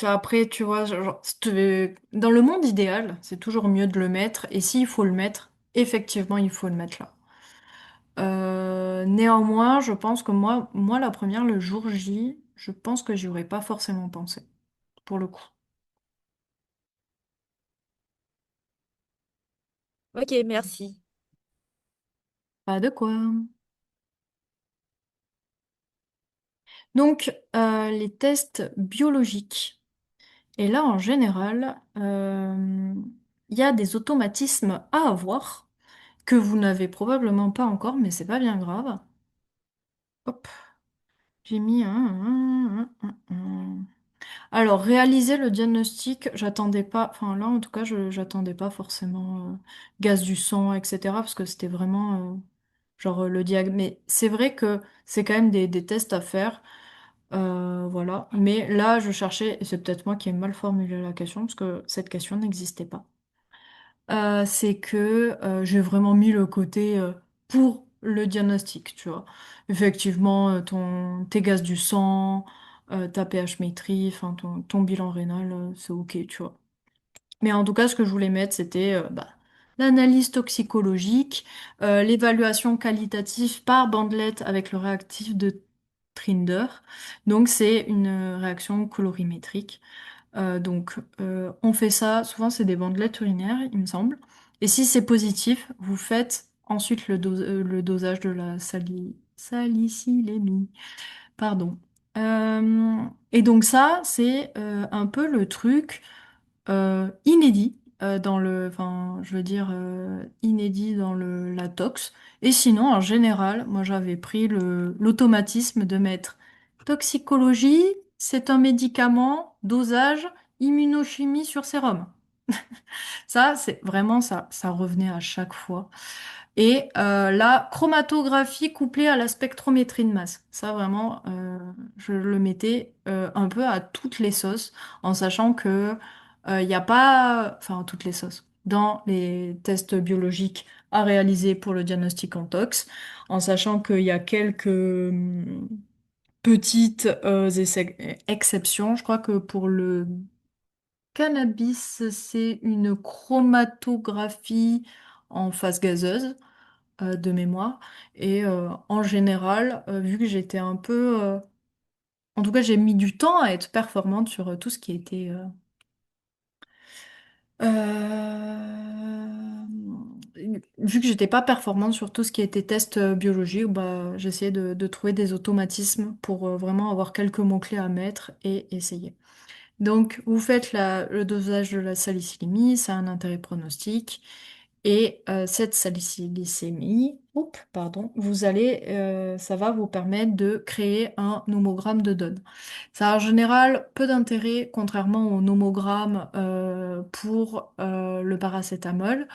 Après, tu vois, dans le monde idéal, c'est toujours mieux de le mettre, et s'il faut le mettre, effectivement, il faut le mettre là. Néanmoins, je pense que moi, la première, le jour J, je pense que j'y aurais pas forcément pensé, pour le coup. Ok, merci. Pas de quoi. Donc, les tests biologiques. Et là, en général, il y a des automatismes à avoir que vous n'avez probablement pas encore, mais c'est pas bien grave. Hop, j'ai mis un. Alors, réaliser le diagnostic, j'attendais pas, enfin là en tout cas, j'attendais pas forcément gaz du sang, etc. Parce que c'était vraiment genre le diag. Mais c'est vrai que c'est quand même des tests à faire. Voilà. Mais là, je cherchais, et c'est peut-être moi qui ai mal formulé la question, parce que cette question n'existait pas. C'est que j'ai vraiment mis le côté pour le diagnostic, tu vois. Effectivement, tes gaz du sang, ta pH métrie, enfin ton bilan rénal, c'est ok, tu vois. Mais en tout cas, ce que je voulais mettre, c'était bah, l'analyse toxicologique, l'évaluation qualitative par bandelette avec le réactif de Trinder. Donc, c'est une réaction colorimétrique. Donc, on fait ça, souvent, c'est des bandelettes urinaires, il me semble. Et si c'est positif, vous faites ensuite le dosage de la salicylémie. Pardon. Et donc ça, c'est un peu le truc inédit dans enfin, je veux dire inédit dans la tox. Et sinon, en général, moi j'avais pris l'automatisme de mettre toxicologie, c'est un médicament, dosage, immunochimie sur sérum. Ça, c'est vraiment ça, ça revenait à chaque fois. Et la chromatographie couplée à la spectrométrie de masse. Ça, vraiment, je le mettais un peu à toutes les sauces, en sachant que il n'y a pas, enfin, toutes les sauces, dans les tests biologiques à réaliser pour le diagnostic en tox, en sachant qu'il y a quelques petites exceptions. Je crois que pour le cannabis, c'est une chromatographie en phase gazeuse de mémoire. Et en général, vu que j'étais un peu... en tout cas, j'ai mis du temps à être performante sur tout ce qui était... vu que j'étais pas performante sur tout ce qui était test biologique, bah, j'essayais de trouver des automatismes pour vraiment avoir quelques mots-clés à mettre et essayer. Donc, vous faites le dosage de la salicylémie, ça a un intérêt pronostic. Et cette salicylémie, oups, pardon, ça va vous permettre de créer un nomogramme de donne. Ça a en général peu d'intérêt, contrairement au nomogramme pour le paracétamol,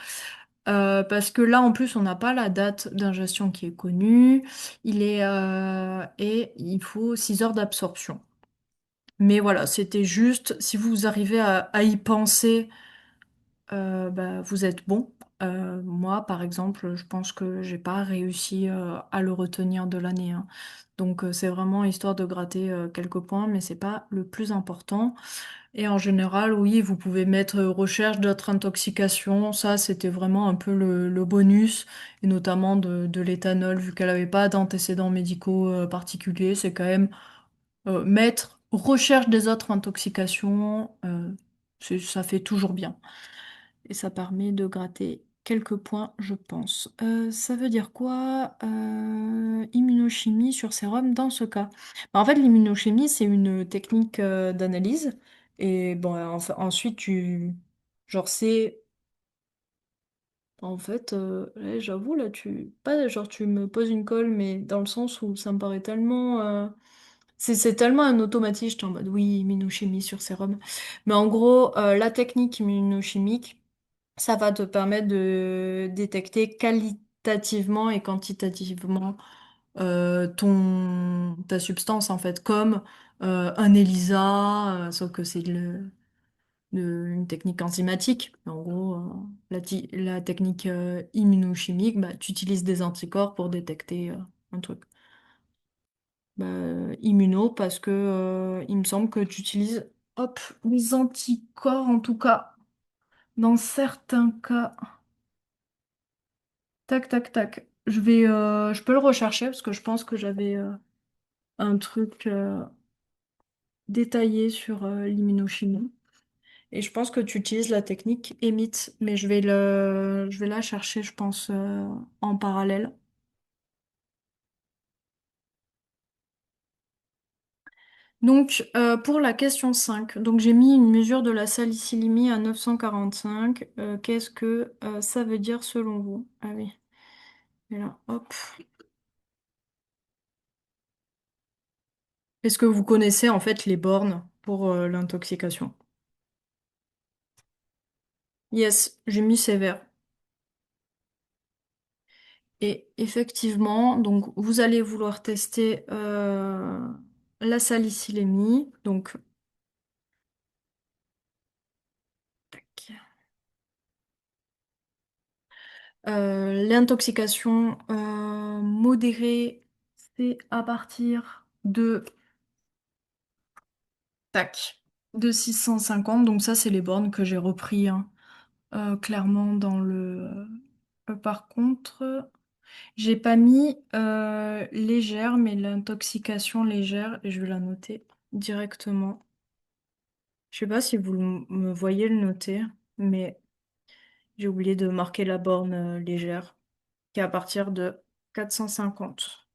parce que là, en plus, on n'a pas la date d'ingestion qui est connue, et il faut 6 heures d'absorption. Mais voilà, c'était juste, si vous arrivez à y penser, bah, vous êtes bon. Moi, par exemple, je pense que j'ai pas réussi à le retenir de l'année, hein. Donc, c'est vraiment histoire de gratter quelques points, mais c'est pas le plus important. Et en général, oui, vous pouvez mettre recherche d'autres intoxications. Ça, c'était vraiment un peu le bonus, et notamment de l'éthanol, vu qu'elle avait pas d'antécédents médicaux particuliers. C'est quand même mettre recherche des autres intoxications, ça fait toujours bien. Et ça permet de gratter quelques points, je pense. Ça veut dire quoi, immunochimie sur sérum dans ce cas? Bah, en fait, l'immunochimie, c'est une technique d'analyse. Et bon, ensuite, genre, c'est. En fait, ouais, j'avoue, là, pas genre, tu me poses une colle, mais dans le sens où ça me paraît tellement. C'est tellement un automatisme, j'étais en mode oui, immunochimie sur sérum. Mais en gros, la technique immunochimique, ça va te permettre de détecter qualitativement et quantitativement ta substance, en fait, comme un ELISA, sauf que c'est une technique enzymatique. En gros, la technique immunochimique, bah, tu utilises des anticorps pour détecter un truc. Bah, immuno, parce que il me semble que tu utilises, hop, les anticorps, en tout cas, dans certains cas. Tac, tac, tac. Je peux le rechercher parce que je pense que j'avais un truc détaillé sur l'immunochimie. Et je pense que tu utilises la technique EMIT, mais je vais la chercher, je pense, en parallèle. Donc, pour la question 5, donc j'ai mis une mesure de la salicylémie à 945. Qu'est-ce que ça veut dire selon vous? Ah oui, et là, hop. Est-ce que vous connaissez en fait les bornes pour l'intoxication? Yes, j'ai mis sévère. Et effectivement, donc vous allez vouloir tester la salicylémie. Donc, tac. L'intoxication modérée, c'est à partir tac, de 650. Donc ça, c'est les bornes que j'ai repris, hein, clairement dans le. Par contre, j'ai pas mis légère, mais l'intoxication légère, et je vais la noter directement. Je sais pas si vous me voyez le noter, mais J'ai oublié de marquer la borne légère, qui est à partir de 450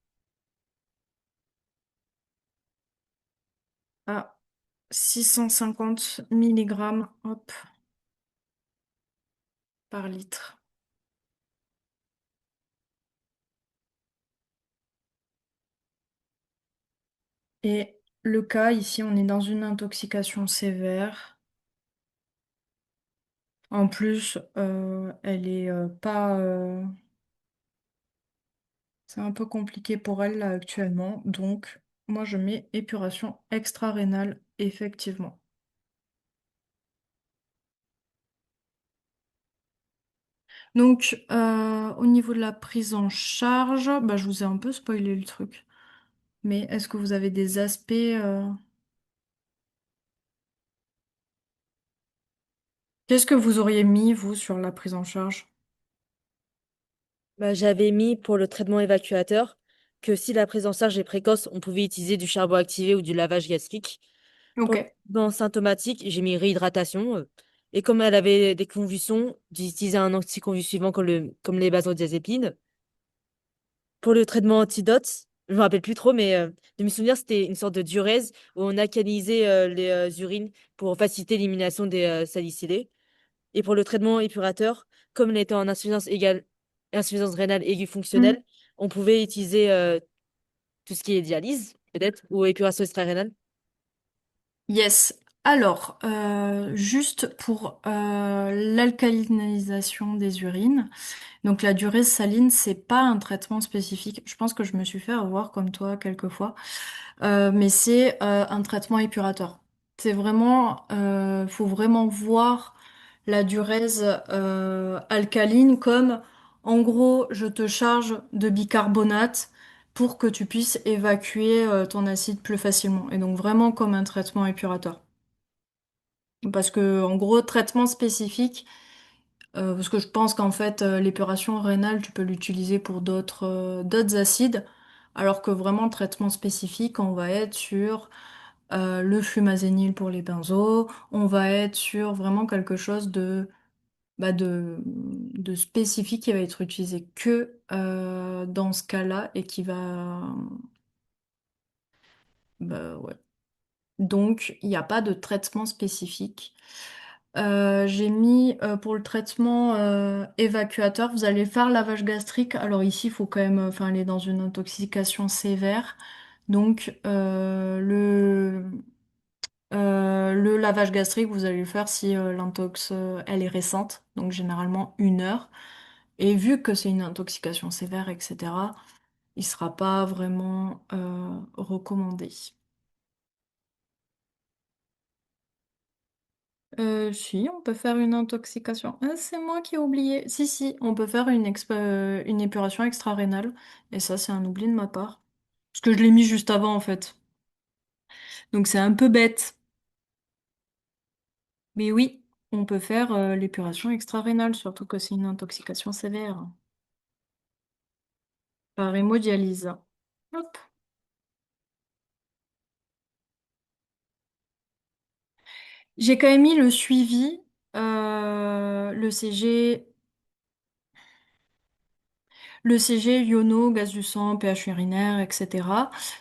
à 650 milligrammes, hop, par litre. Et le cas, ici, on est dans une intoxication sévère. En plus, elle est pas... c'est un peu compliqué pour elle là actuellement. Donc, moi, je mets épuration extra-rénale, effectivement. Donc, au niveau de la prise en charge, bah, je vous ai un peu spoilé le truc. Mais est-ce que vous avez des aspects... Qu'est-ce que vous auriez mis, vous, sur la prise en charge? Bah, j'avais mis pour le traitement évacuateur que si la prise en charge est précoce, on pouvait utiliser du charbon activé ou du lavage gastrique. Pour Ok. le traitement symptomatique, j'ai mis réhydratation. Et comme elle avait des convulsions, j'ai utilisé un anticonvulsivant comme les benzodiazépines. Pour le traitement antidote, je me rappelle plus trop, mais de mes souvenirs, c'était une sorte de diurèse où on alcalisait les urines pour faciliter l'élimination des salicylés. Et pour le traitement épurateur, comme elle était en insuffisance rénale aiguë Hmm. fonctionnelle, on pouvait utiliser tout ce qui est dialyse, peut-être, ou épuration extra-rénale. Yes. Alors, juste pour l'alcalinisation des urines. Donc la diurèse saline, c'est pas un traitement spécifique. Je pense que je me suis fait avoir comme toi quelques fois. Mais c'est un traitement épurateur. C'est vraiment, faut vraiment voir la diurèse alcaline comme, en gros, je te charge de bicarbonate pour que tu puisses évacuer ton acide plus facilement. Et donc vraiment comme un traitement épurateur. Parce que, en gros, traitement spécifique, parce que je pense qu'en fait, l'épuration rénale, tu peux l'utiliser pour d'autres acides, alors que vraiment, traitement spécifique, on va être sur le fumazénil pour les benzos, on va être sur vraiment quelque chose de spécifique qui va être utilisé que dans ce cas-là et qui va... Bah, ouais. Donc, il n'y a pas de traitement spécifique. J'ai mis pour le traitement évacuateur, vous allez faire lavage gastrique. Alors ici, il faut quand même, enfin, elle est dans une intoxication sévère. Donc, le lavage gastrique, vous allez le faire si l'intox, elle est récente, donc généralement 1 heure. Et vu que c'est une intoxication sévère, etc., il sera pas vraiment recommandé. Si, on peut faire une intoxication. Ah, c'est moi qui ai oublié. Si, si, on peut faire une épuration extra-rénale. Et ça, c'est un oubli de ma part. Parce que je l'ai mis juste avant, en fait. Donc c'est un peu bête. Mais oui, on peut faire l'épuration extra-rénale, surtout que c'est une intoxication sévère. Par hémodialyse. Hop. J'ai quand même mis le suivi, le CG, iono, gaz du sang, pH urinaire, etc.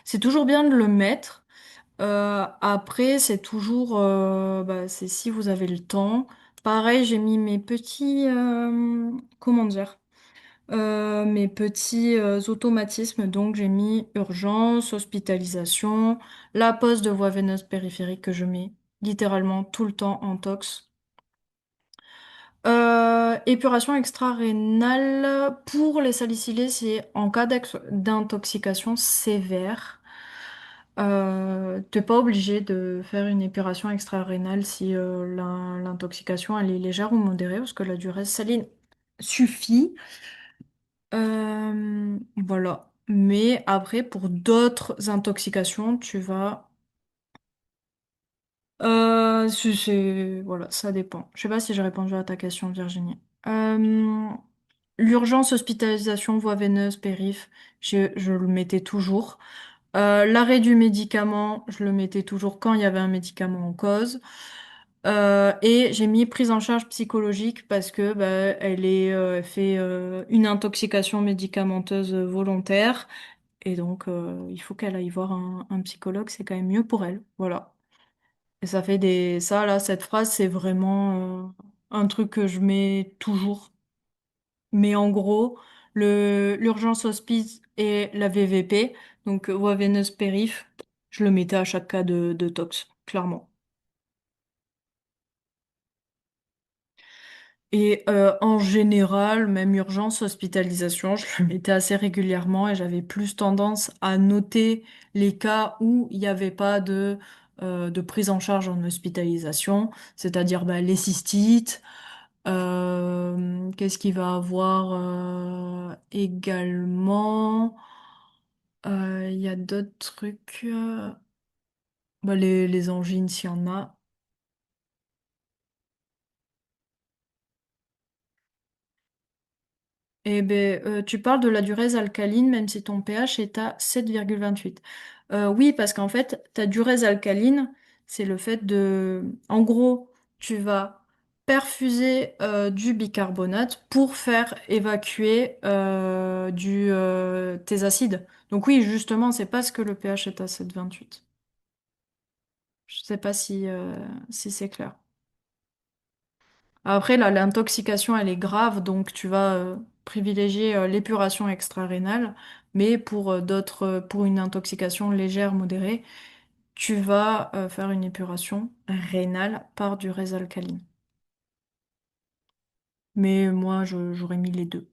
C'est toujours bien de le mettre. Après, c'est toujours, bah, c'est si vous avez le temps. Pareil, j'ai mis mes petits, comment dire, mes petits automatismes. Donc, j'ai mis urgence, hospitalisation, la pose de voie veineuse périphérique que je mets littéralement tout le temps en tox. Épuration extra-rénale pour les salicylés, c'est en cas d'intoxication sévère. T'es pas obligé de faire une épuration extra-rénale si l'intoxication elle est légère ou modérée, parce que la durée saline suffit. Voilà. Mais après, pour d'autres intoxications, tu vas... Voilà, ça dépend. Je sais pas si j'ai répondu à ta question, Virginie. Euh, L'urgence hospitalisation voie veineuse périph, je le mettais toujours. L'arrêt du médicament, je le mettais toujours quand il y avait un médicament en cause. Et j'ai mis prise en charge psychologique parce que bah, elle fait une intoxication médicamenteuse volontaire et donc il faut qu'elle aille voir un psychologue, c'est quand même mieux pour elle. Voilà. Et ça fait ça là, cette phrase, c'est vraiment un truc que je mets toujours. Mais en gros, l'urgence hospice et la VVP, donc voie veineuse périph', je le mettais à chaque cas de tox, clairement. Et en général, même urgence, hospitalisation, je le mettais assez régulièrement et j'avais plus tendance à noter les cas où il n'y avait pas de prise en charge en hospitalisation, c'est-à-dire bah, les cystites. Qu'est-ce qu'il va avoir également? Il y a d'autres trucs. Bah, les angines, s'il y en a. Eh ben, tu parles de la diurèse alcaline, même si ton pH est à 7,28. Oui, parce qu'en fait, ta diurèse alcaline, c'est le fait de... En gros, tu vas perfuser du bicarbonate pour faire évacuer tes acides. Donc oui, justement, c'est parce que le pH est à 7,28. Je sais pas si c'est clair. Après, là, l'intoxication, elle est grave, donc tu vas privilégier l'épuration extra-rénale, mais pour une intoxication légère, modérée, tu vas faire une épuration rénale par du résalcaline. Mais moi, j'aurais mis les deux.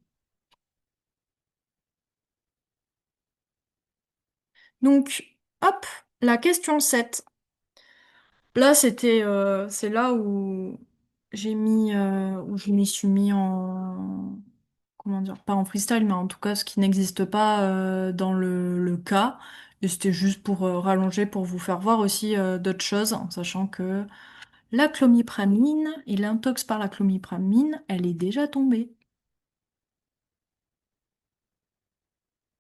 Donc, hop, la question 7. Là, c'est là où où je m'y suis mis en, comment dire, pas en freestyle, mais en tout cas, ce qui n'existe pas dans le cas. Et c'était juste pour rallonger, pour vous faire voir aussi d'autres choses, en sachant que la clomipramine et l'intox par la clomipramine, elle est déjà tombée.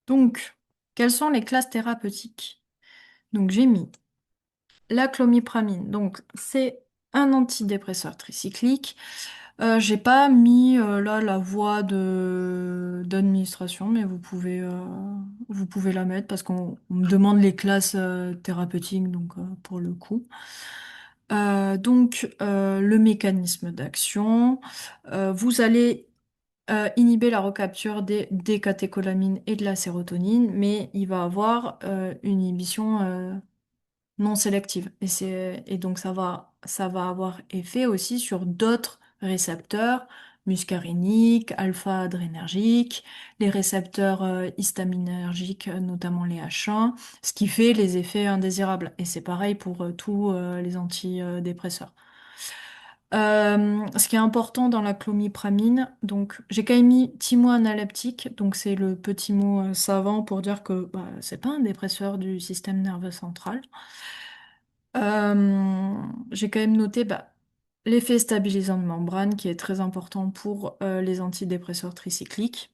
Donc, quelles sont les classes thérapeutiques? Donc, j'ai mis la clomipramine. Donc, c'est un antidépresseur tricyclique. J'ai pas mis là la voie de d'administration, mais vous pouvez la mettre parce qu'on me demande les classes thérapeutiques, donc pour le coup. Le mécanisme d'action, vous allez inhiber la recapture des catécholamines et de la sérotonine, mais il va avoir une inhibition non sélective. Et donc ça va avoir effet aussi sur d'autres récepteurs muscariniques, alpha-adrénergiques, les récepteurs histaminergiques, notamment les H1, ce qui fait les effets indésirables. Et c'est pareil pour tous les antidépresseurs. Ce qui est important dans la clomipramine, donc j'ai quand même mis thymosanaleptique, donc c'est le petit mot savant pour dire que bah, c'est pas un dépresseur du système nerveux central. J'ai quand même noté bah, l'effet stabilisant de membrane qui est très important pour les antidépresseurs tricycliques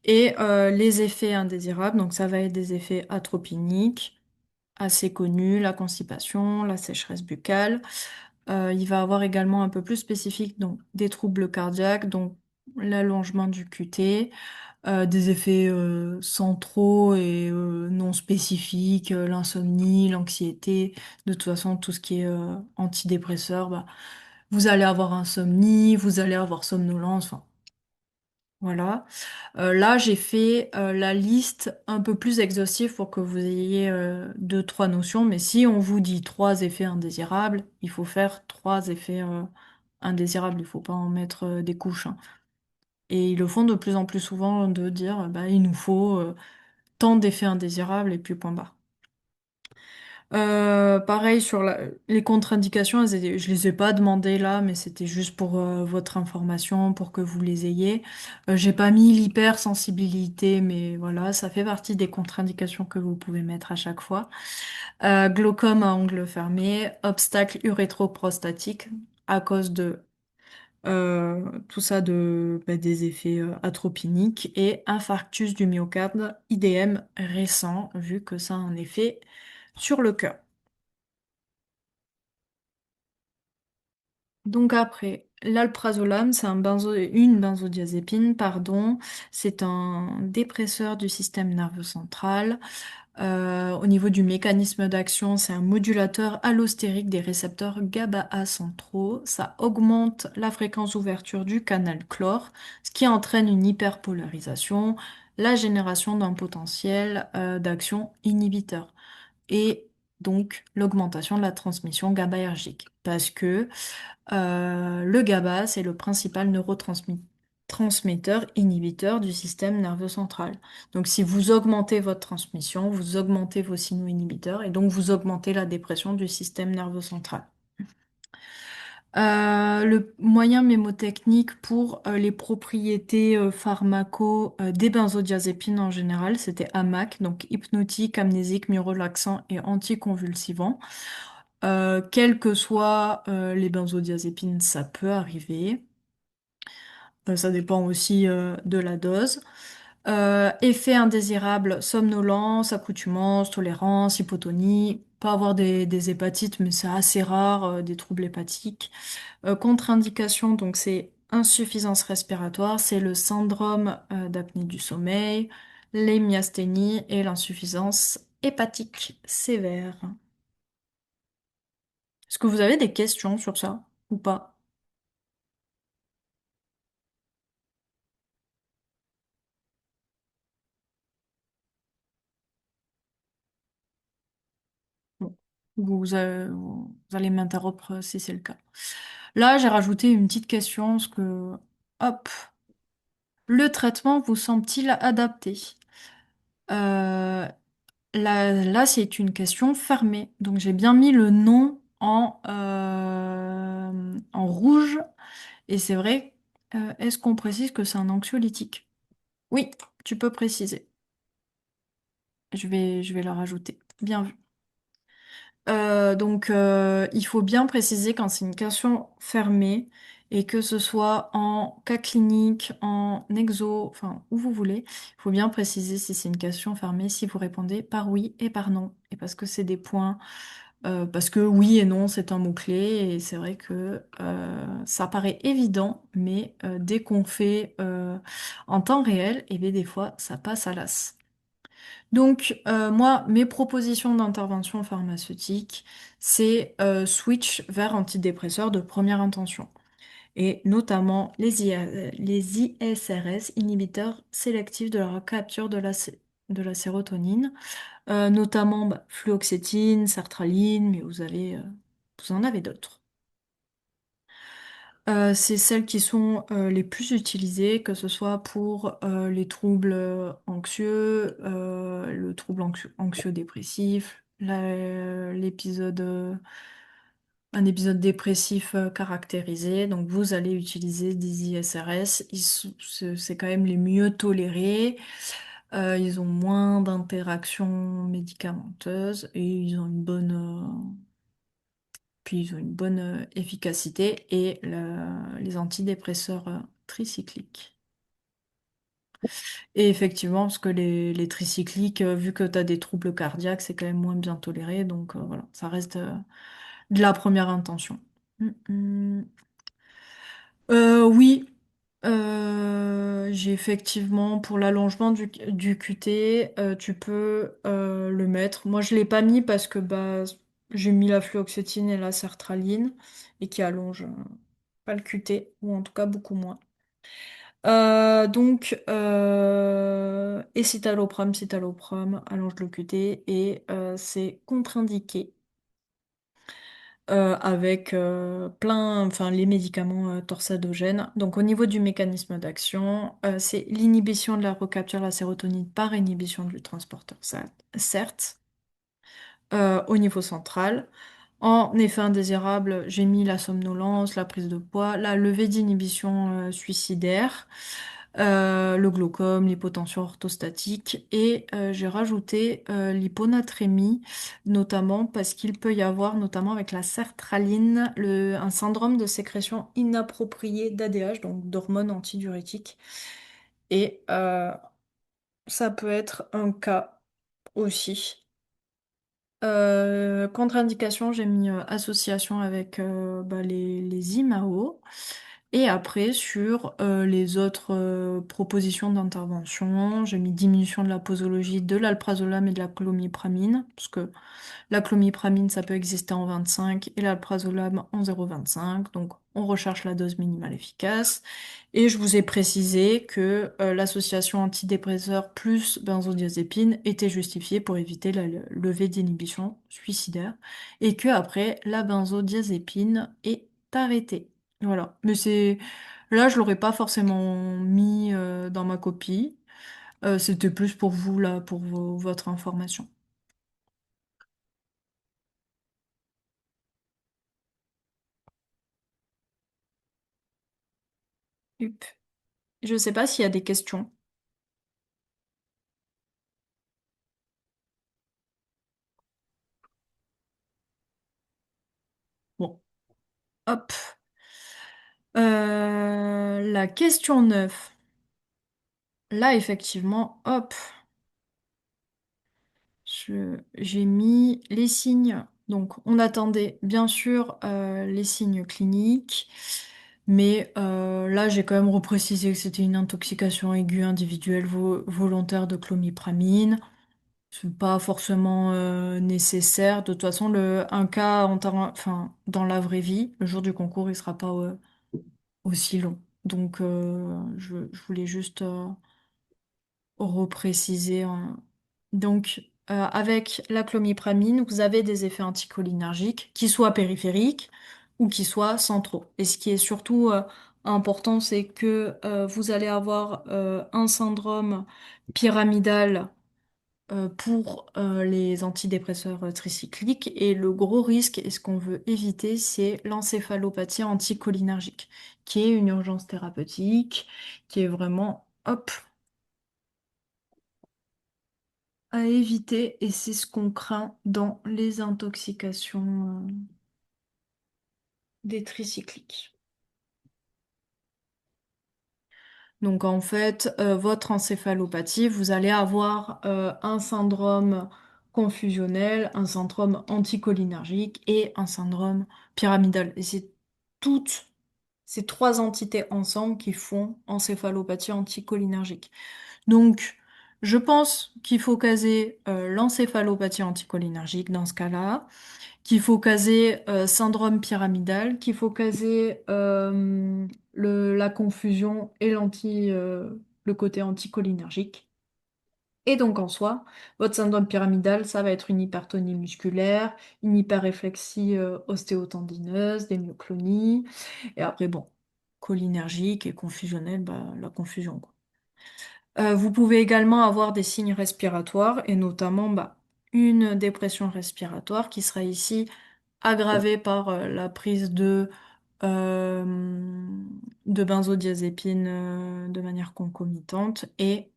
et les effets indésirables, donc ça va être des effets atropiniques assez connus, la constipation, la sécheresse buccale. Il va avoir également un peu plus spécifique donc des troubles cardiaques, donc l'allongement du QT, des effets centraux et non spécifiques, l'insomnie, l'anxiété. De toute façon, tout ce qui est antidépresseur, bah, vous allez avoir insomnie, vous allez avoir somnolence, enfin, voilà. Là, j'ai fait la liste un peu plus exhaustive pour que vous ayez deux, trois notions, mais si on vous dit trois effets indésirables, il faut faire trois effets indésirables, il faut pas en mettre des couches, hein. Et ils le font de plus en plus souvent de dire, bah, il nous faut tant d'effets indésirables et puis point barre. Pareil sur les contre-indications, je les ai pas demandées là, mais c'était juste pour votre information, pour que vous les ayez. J'ai pas mis l'hypersensibilité, mais voilà, ça fait partie des contre-indications que vous pouvez mettre à chaque fois. Glaucome à angle fermé, obstacle urétro-prostatique à cause de tout ça bah, des effets atropiniques et infarctus du myocarde, IDM récent, vu que ça a un effet sur le cœur. Donc après, l'alprazolam, c'est une benzodiazépine, pardon. C'est un dépresseur du système nerveux central. Au niveau du mécanisme d'action, c'est un modulateur allostérique des récepteurs GABA-A centraux. Ça augmente la fréquence d'ouverture du canal chlore, ce qui entraîne une hyperpolarisation, la génération d'un potentiel d'action inhibiteur et donc l'augmentation de la transmission GABAergique. Parce que le GABA, c'est le principal neurotransmetteur inhibiteur du système nerveux central. Donc si vous augmentez votre transmission, vous augmentez vos signaux inhibiteurs et donc vous augmentez la dépression du système nerveux central. Le moyen mémotechnique pour les propriétés des benzodiazépines en général, c'était AMAC, donc hypnotique, amnésique, myorelaxant et anticonvulsivant. Quelles que soient les benzodiazépines, ça peut arriver. Ça dépend aussi de la dose. Effet indésirable, somnolence, accoutumance, tolérance, hypotonie. Pas avoir des hépatites, mais c'est assez rare, des troubles hépatiques. Contre-indication, donc c'est insuffisance respiratoire, c'est le syndrome d'apnée du sommeil, les myasthénies et l'insuffisance hépatique sévère. Est-ce que vous avez des questions sur ça ou pas? Bon. Vous allez m'interrompre si c'est le cas. Là, j'ai rajouté une petite question, parce que, hop, le traitement vous semble-t-il adapté? Euh, là, c'est une question fermée. Donc, j'ai bien mis le nom en rouge. Et c'est vrai, est-ce qu'on précise que c'est un anxiolytique? Oui, tu peux préciser. Je vais le rajouter. Bien vu. Il faut bien préciser quand c'est une question fermée et que ce soit en cas clinique, en exo, enfin où vous voulez, il faut bien préciser si c'est une question fermée, si vous répondez par oui et par non. Et parce que c'est des points, parce que oui et non, c'est un mot-clé et c'est vrai que ça paraît évident, mais dès qu'on fait en temps réel, et bien des fois, ça passe à l'as. Donc, moi, mes propositions d'intervention pharmaceutique, c'est switch vers antidépresseurs de première intention, et notamment les ISRS, inhibiteurs sélectifs de la recapture de la sérotonine, notamment fluoxétine, sertraline, mais vous en avez d'autres. C'est celles qui sont les plus utilisées, que ce soit pour les troubles anxieux, le trouble anxio-dépressif, un épisode dépressif caractérisé. Donc vous allez utiliser des ISRS. C'est quand même les mieux tolérés. Ils ont moins d'interactions médicamenteuses et ils ont une bonne efficacité et les antidépresseurs tricycliques. Et effectivement, parce que les tricycliques, vu que tu as des troubles cardiaques, c'est quand même moins bien toléré. Donc voilà, ça reste de la première intention. Mm, mm. Oui, j'ai effectivement pour l'allongement du QT, tu peux le mettre. Moi, je l'ai pas mis parce que bah, j'ai mis la fluoxétine et la sertraline et qui allongent pas le QT, ou en tout cas beaucoup moins. Escitalopram allonge le QT et c'est contre-indiqué avec enfin les médicaments torsadogènes. Donc au niveau du mécanisme d'action, c'est l'inhibition de la recapture de la sérotonine par inhibition du transporteur, certes, au niveau central. En effet indésirable, j'ai mis la somnolence, la prise de poids, la levée d'inhibition suicidaire, le glaucome, l'hypotension orthostatique et j'ai rajouté l'hyponatrémie, notamment parce qu'il peut y avoir, notamment avec la sertraline, un syndrome de sécrétion inappropriée d'ADH, donc d'hormones antidiurétiques. Et ça peut être un cas aussi. Contre-indication, j'ai mis association avec bah, les IMAO. Et après, sur les autres propositions d'intervention, j'ai mis diminution de la posologie de l'alprazolam et de la clomipramine, parce que la clomipramine, ça peut exister en 25 et l'alprazolam en 0,25. Donc, on recherche la dose minimale efficace. Et je vous ai précisé que l'association antidépresseur plus benzodiazépine était justifiée pour éviter la levée d'inhibition suicidaire. Et que après, la benzodiazépine est arrêtée. Voilà. Mais c'est... Là, je l'aurais pas forcément mis dans ma copie. C'était plus pour vous, là, pour votre information. Hup. Je sais pas s'il y a des questions. Bon, hop. La question 9. Là, effectivement, hop, j'ai mis les signes. Donc, on attendait bien sûr les signes cliniques, mais là, j'ai quand même reprécisé que c'était une intoxication aiguë individuelle volontaire de clomipramine. C'est pas forcément nécessaire. De toute façon, un cas enfin, dans la vraie vie, le jour du concours, il sera pas aussi long. Donc, je voulais juste repréciser. Donc, avec la clomipramine, vous avez des effets anticholinergiques, qui soient périphériques ou qui soient centraux. Et ce qui est surtout important, c'est que vous allez avoir un syndrome pyramidal pour les antidépresseurs tricycliques. Et le gros risque, et ce qu'on veut éviter, c'est l'encéphalopathie anticholinergique, qui est une urgence thérapeutique, qui est vraiment, hop, à éviter. Et c'est ce qu'on craint dans les intoxications des tricycliques. Donc en fait, votre encéphalopathie, vous allez avoir un syndrome confusionnel, un syndrome anticholinergique et un syndrome pyramidal. Et c'est toutes ces trois entités ensemble qui font encéphalopathie anticholinergique. Donc, je pense qu'il faut caser l'encéphalopathie anticholinergique dans ce cas-là, qu'il faut caser syndrome pyramidal, qu'il faut caser la confusion et le côté anticholinergique. Et donc en soi, votre syndrome pyramidal, ça va être une hypertonie musculaire, une hyperréflexie ostéotendineuse, des myoclonies, et après bon, cholinergique et confusionnel, bah, la confusion, quoi. Vous pouvez également avoir des signes respiratoires et notamment bah, une dépression respiratoire qui sera ici aggravée par la prise de benzodiazépine de manière concomitante et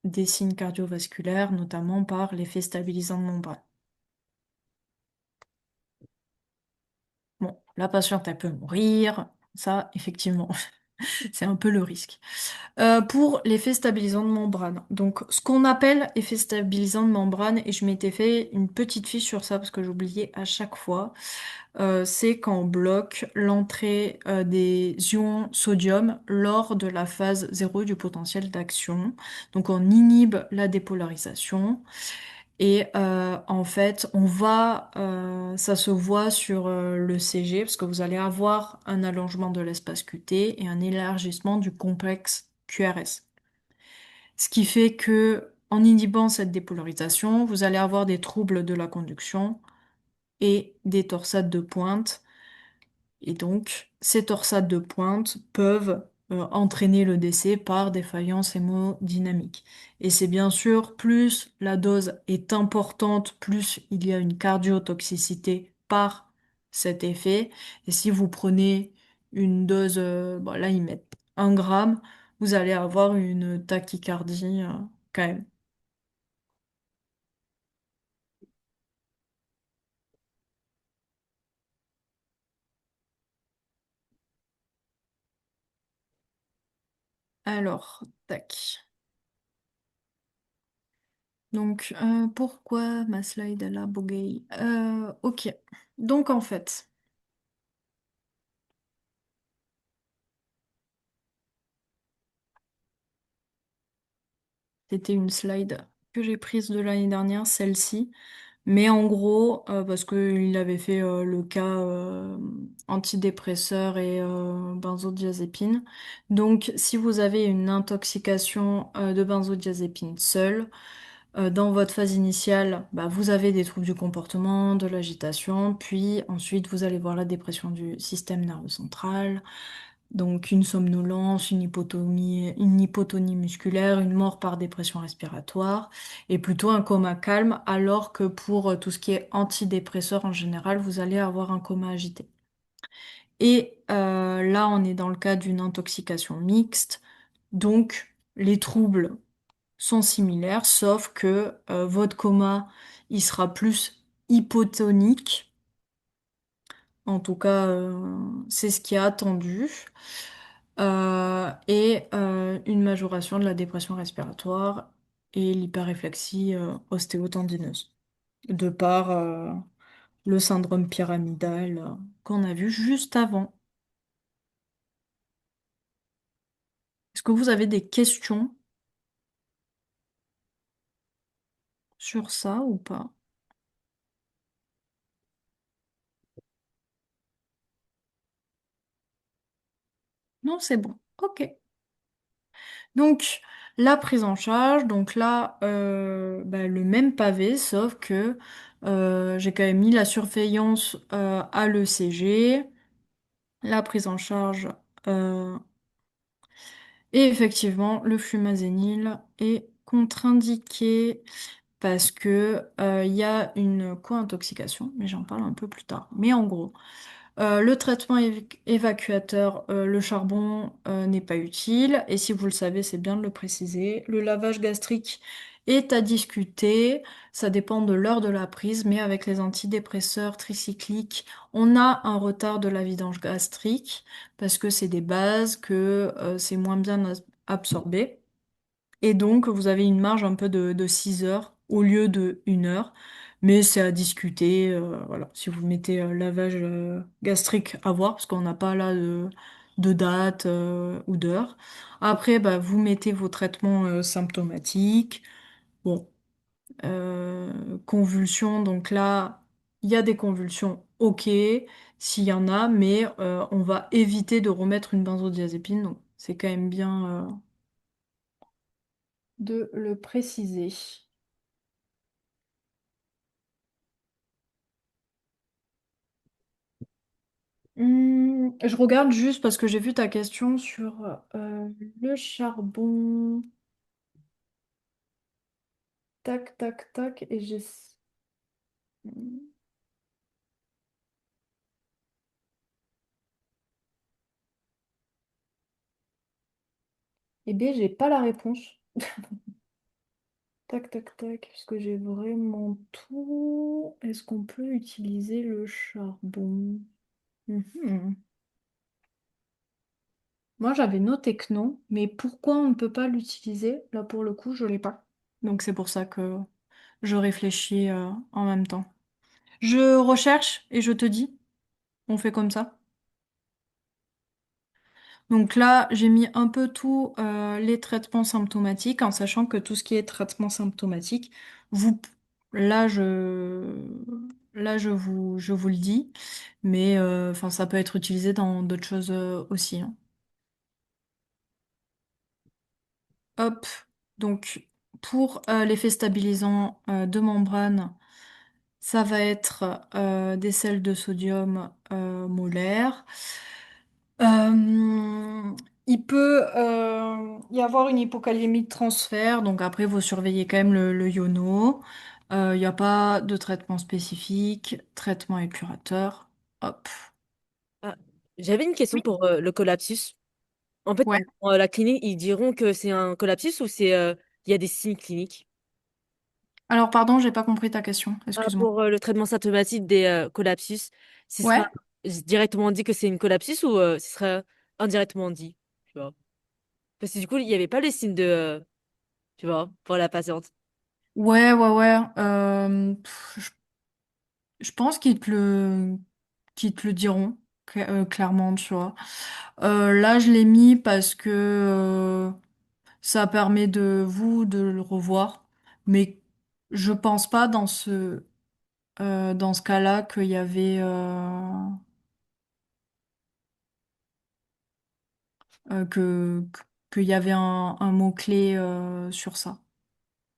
des signes cardiovasculaires, notamment par l'effet stabilisant de membrane. Bon, la patiente, elle peut mourir, ça, effectivement, c'est un peu le risque. Pour l'effet stabilisant de membrane. Donc, ce qu'on appelle effet stabilisant de membrane, et je m'étais fait une petite fiche sur ça parce que j'oubliais à chaque fois, c'est quand on bloque l'entrée des ions sodium lors de la phase zéro du potentiel d'action. Donc, on inhibe la dépolarisation. Et en fait, ça se voit sur le CG, parce que vous allez avoir un allongement de l'espace QT et un élargissement du complexe QRS. Ce qui fait que, en inhibant cette dépolarisation, vous allez avoir des troubles de la conduction et des torsades de pointe. Et donc, ces torsades de pointe peuvent entraîner le décès par défaillance hémodynamique. Et c'est bien sûr, plus la dose est importante, plus il y a une cardiotoxicité par cet effet. Et si vous prenez une dose, bon, là ils mettent 1 gramme, vous allez avoir une tachycardie quand même. Alors, tac. Donc, pourquoi ma slide elle a bugué? Ok. Donc, en fait, c'était une slide que j'ai prise de l'année dernière, celle-ci. Mais en gros, parce qu'il avait fait le cas antidépresseur et benzodiazépine. Donc, si vous avez une intoxication de benzodiazépine seule, dans votre phase initiale, bah, vous avez des troubles du comportement, de l'agitation, puis ensuite vous allez voir la dépression du système nerveux central, donc une somnolence, une hypotonie musculaire, une mort par dépression respiratoire, et plutôt un coma calme, alors que pour tout ce qui est antidépresseur en général, vous allez avoir un coma agité. Et là, on est dans le cas d'une intoxication mixte, donc les troubles sont similaires, sauf que votre coma, il sera plus hypotonique. En tout cas, c'est ce qui est attendu. Et une majoration de la dépression respiratoire et l'hyperréflexie ostéotendineuse, de par le syndrome pyramidal qu'on a vu juste avant. Est-ce que vous avez des questions sur ça ou pas? Non, c'est bon. Ok. Donc, la prise en charge, donc là, bah, le même pavé, sauf que j'ai quand même mis la surveillance à l'ECG, la prise en charge, euh, et effectivement, le flumazenil est contre-indiqué parce que il y a une co-intoxication, mais j'en parle un peu plus tard. Mais en gros, le traitement évacuateur, le charbon n'est pas utile. Et si vous le savez, c'est bien de le préciser. Le lavage gastrique est à discuter. Ça dépend de l'heure de la prise, mais avec les antidépresseurs tricycliques, on a un retard de la vidange gastrique parce que c'est des bases, que c'est moins bien absorbé. Et donc, vous avez une marge un peu de 6 heures au lieu de 1 heure. Mais c'est à discuter. Voilà. Si vous mettez lavage gastrique, à voir, parce qu'on n'a pas là de date ou d'heure. Après, bah, vous mettez vos traitements symptomatiques. Bon, convulsions, donc là, il y a des convulsions, ok, s'il y en a, mais on va éviter de remettre une benzodiazépine. Donc, c'est quand même bien de le préciser. Je regarde juste parce que j'ai vu ta question sur le charbon. Tac, tac, tac. Et j'ai. Eh bien, j'ai pas la réponse. Tac, tac, tac. Parce que j'ai vraiment tout. Est-ce qu'on peut utiliser le charbon? Mhm. Moi, j'avais noté que non, mais pourquoi on ne peut pas l'utiliser? Là, pour le coup, je l'ai pas. Donc, c'est pour ça que je réfléchis en même temps. Je recherche et je te dis. On fait comme ça. Donc là, j'ai mis un peu tous les traitements symptomatiques, en sachant que tout ce qui est traitement symptomatique, vous, là, je vous le dis, mais enfin, ça peut être utilisé dans d'autres choses aussi, hein. Hop. Donc, pour l'effet stabilisant de membrane, ça va être des sels de sodium molaires. Euh, il peut y avoir une hypocalémie de transfert, donc après, vous surveillez quand même le yono. Il n'y a pas de traitement spécifique, traitement épurateur. Hop. Ah, j'avais une question Oui. pour le collapsus. En fait, Ouais. dans la clinique, ils diront que c'est un collapsus ou c'est il y a des signes cliniques? Alors, pardon, j'ai pas compris ta question. Excuse-moi. Pour le traitement symptomatique des collapsus, ce sera Ouais. directement dit que c'est une collapsus ou ce sera indirectement dit? Tu vois? Parce que du coup, il n'y avait pas les signes de, tu vois, pour la patiente. Ouais, ouais, ouais. Je pense qu'ils te le diront clairement, tu vois. Là, je l'ai mis parce que ça permet de vous de le revoir, mais je pense pas dans ce cas-là qu'il y avait qu'il y avait un mot-clé sur ça.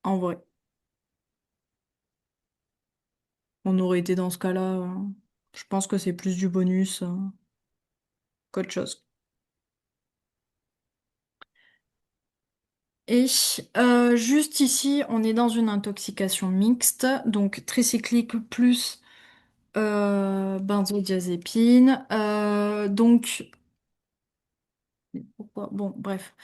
En vrai, on aurait été dans ce cas-là. Je pense que c'est plus du bonus qu'autre chose. Et juste ici, on est dans une intoxication mixte, donc tricyclique plus benzodiazépine. Donc, pourquoi? Bon, bref.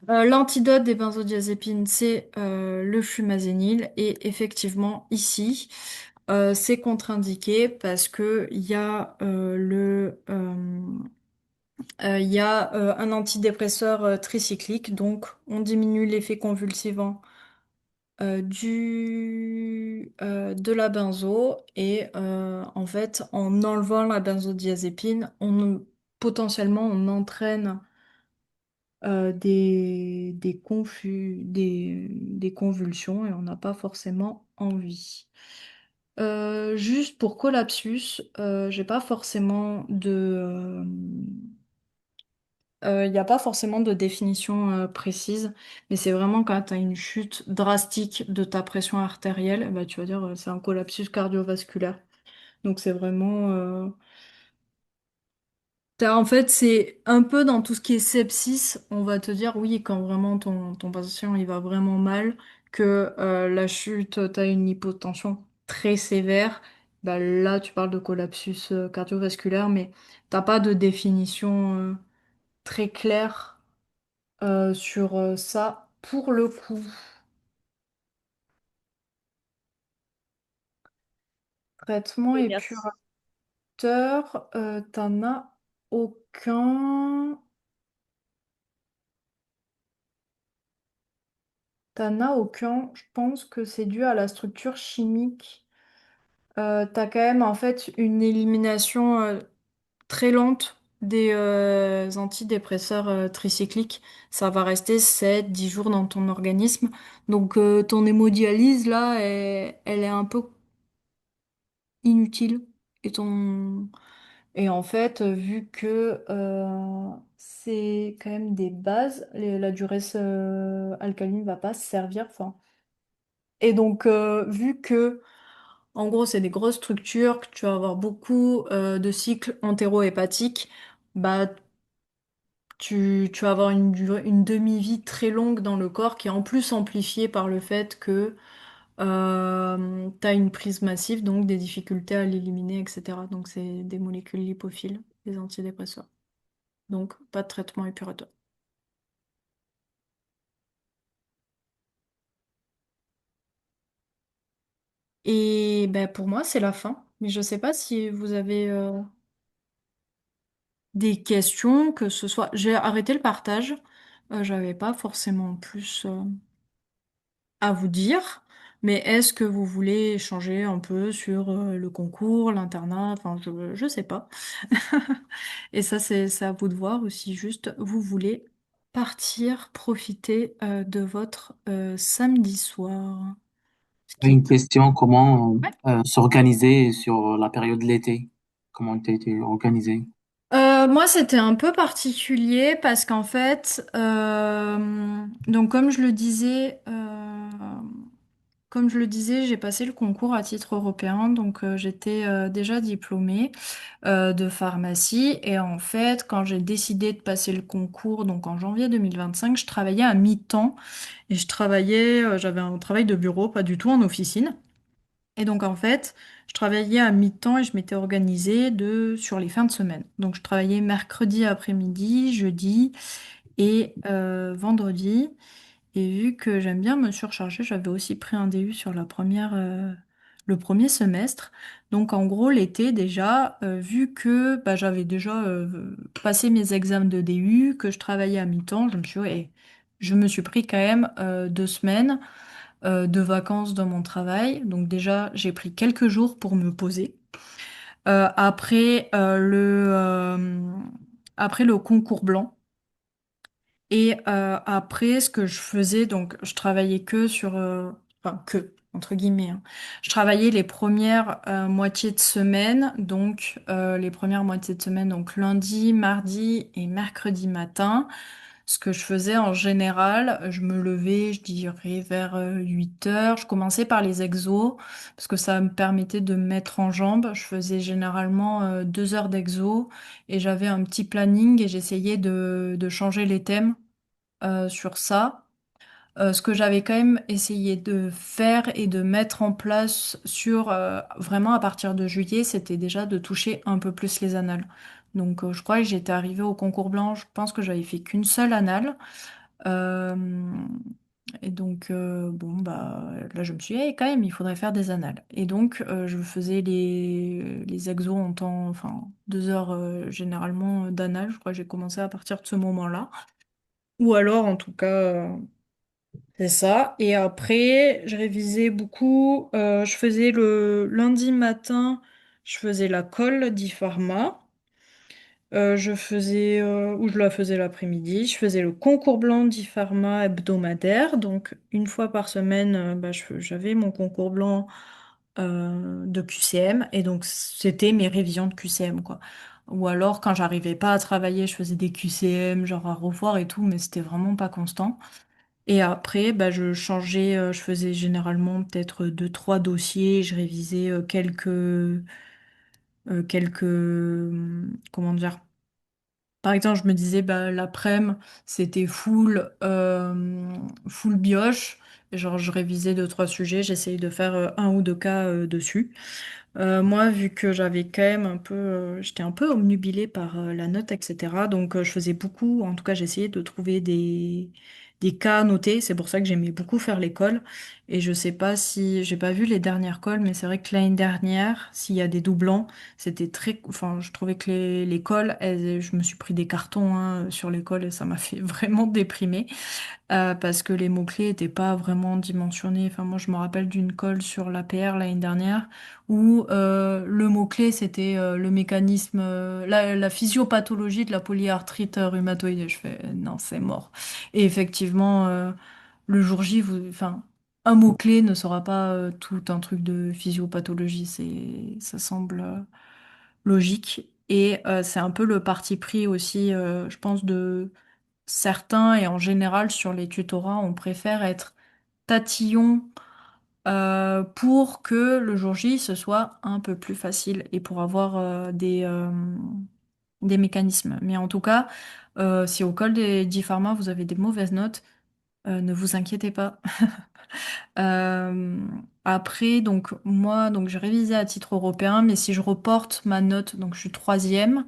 L'antidote des benzodiazépines, c'est le fumagénil. Et effectivement, ici, c'est contre-indiqué parce que il y a un antidépresseur tricyclique, donc on diminue l'effet convulsivant de la benzo et en fait en enlevant la benzodiazépine, potentiellement on entraîne des convulsions et on n'a pas forcément envie. Juste pour collapsus, j'ai pas forcément il n'y a pas forcément de définition précise, mais c'est vraiment quand tu as une chute drastique de ta pression artérielle, bah, tu vas dire c'est un collapsus cardiovasculaire. Donc c'est vraiment... en fait, c'est un peu dans tout ce qui est sepsis, on va te dire oui, quand vraiment ton patient il va vraiment mal, que la chute, tu as une hypotension très sévère, bah, là tu parles de collapsus cardiovasculaire, mais t'as pas de définition très claire sur ça pour le coup. Traitement Et merci. épurateur, t'en as aucun. T'en as aucun. Je pense que c'est dû à la structure chimique. T'as quand même en fait une élimination très lente des antidépresseurs tricycliques. Ça va rester 7 10 jours dans ton organisme. Donc ton hémodialyse là, elle est un peu inutile. Et ton Et en fait, vu que c'est quand même des bases, la duresse alcaline va pas se servir. Enfin, et donc, vu que, en gros, c'est des grosses structures, que tu vas avoir beaucoup de cycles entéro-hépatiques, bah, tu vas avoir une demi-vie très longue dans le corps qui est en plus amplifiée par le fait que tu as une prise massive, donc des difficultés à l'éliminer, etc. Donc, c'est des molécules lipophiles, des antidépresseurs. Donc, pas de traitement épurateur. Et ben, pour moi, c'est la fin. Mais je sais pas si vous avez des questions, que ce soit... J'ai arrêté le partage. J'avais pas forcément plus à vous dire. Mais est-ce que vous voulez échanger un peu sur le concours, l'internat? Enfin, je sais pas. Et ça, c'est à vous de voir ou si juste vous voulez partir, profiter de votre samedi soir. Ce qui est... Une question, comment Ouais. s'organiser sur la période de l'été? Comment tu as été organisé? Moi, c'était un peu particulier parce qu'en fait, donc comme je le disais, j'ai passé le concours à titre européen, donc j'étais déjà diplômée de pharmacie et en fait, quand j'ai décidé de passer le concours, donc en janvier 2025, je travaillais à mi-temps et j'avais un travail de bureau, pas du tout en officine. Et donc en fait, je travaillais à mi-temps et je m'étais organisée sur les fins de semaine. Donc je travaillais mercredi après-midi, jeudi et vendredi. Et vu que j'aime bien me surcharger, j'avais aussi pris un DU sur le premier semestre. Donc en gros, l'été déjà, vu que bah, j'avais déjà passé mes examens de DU, que je travaillais à mi-temps, je me suis pris quand même 2 semaines de vacances dans mon travail. Donc déjà, j'ai pris quelques jours pour me poser. Après après le concours blanc. Et après, ce que je faisais, donc je travaillais que sur, enfin que, entre guillemets, hein. Je travaillais les premières moitiés de semaine, donc les premières moitiés de semaine, donc lundi, mardi et mercredi matin. Ce que je faisais en général, je me levais, je dirais vers 8 heures. Je commençais par les exos, parce que ça me permettait de me mettre en jambes. Je faisais généralement 2 heures d'exos et j'avais un petit planning et j'essayais de changer les thèmes sur ça. Ce que j'avais quand même essayé de faire et de mettre en place sur vraiment à partir de juillet, c'était déjà de toucher un peu plus les annales. Donc je crois que j'étais arrivée au concours blanc, je pense que j'avais fait qu'une seule annale. Euh, et donc bon bah là je me suis dit eh, quand même il faudrait faire des annales. Et donc je faisais les exos en temps, enfin 2 heures généralement d'annales. Je crois que j'ai commencé à partir de ce moment-là. Ou alors en tout cas. C'est ça. Et après, je révisais beaucoup. Je faisais le lundi matin, je faisais la colle d'e-pharma. Ou je la faisais l'après-midi. Je faisais le concours blanc d'e-pharma hebdomadaire. Donc, une fois par semaine, bah, j'avais mon concours blanc de QCM. Et donc, c'était mes révisions de QCM, quoi. Ou alors, quand j'arrivais pas à travailler, je faisais des QCM, genre à revoir et tout, mais c'était vraiment pas constant. Et après, bah, je changeais, je faisais généralement peut-être deux, trois dossiers, je révisais comment dire. Par exemple, je me disais, bah, l'après-midi, c'était full bioche. Genre, je révisais deux, trois sujets, j'essayais de faire un ou deux cas dessus. Moi, vu que j'avais quand même j'étais un peu obnubilée par la note, etc. Donc, je faisais beaucoup, en tout cas, j'essayais de trouver des cas à noter. C'est pour ça que j'aimais beaucoup faire l'école. Et je sais pas si, j'ai pas vu les dernières cols, mais c'est vrai que l'année dernière, s'il y a des doublants, c'était enfin, je trouvais que l'école, je me suis pris des cartons, hein, sur l'école et ça m'a fait vraiment déprimer. Parce que les mots-clés n'étaient pas vraiment dimensionnés. Enfin, moi, je me rappelle d'une colle sur l'APR l'année dernière où le mot-clé, c'était le mécanisme, la physiopathologie de la polyarthrite rhumatoïde. Et je fais, non, c'est mort. Et effectivement, le jour J, enfin, un mot-clé ne sera pas tout un truc de physiopathologie. Ça semble logique. Et c'est un peu le parti pris aussi, je pense, de certains, et en général sur les tutorats, on préfère être tatillon pour que le jour J, ce soit un peu plus facile et pour avoir des mécanismes. Mais en tout cas, si au col des 10 pharma, vous avez des mauvaises notes, ne vous inquiétez pas. Euh, Après, donc moi, donc j'ai révisé à titre européen, mais si je reporte ma note, donc je suis troisième,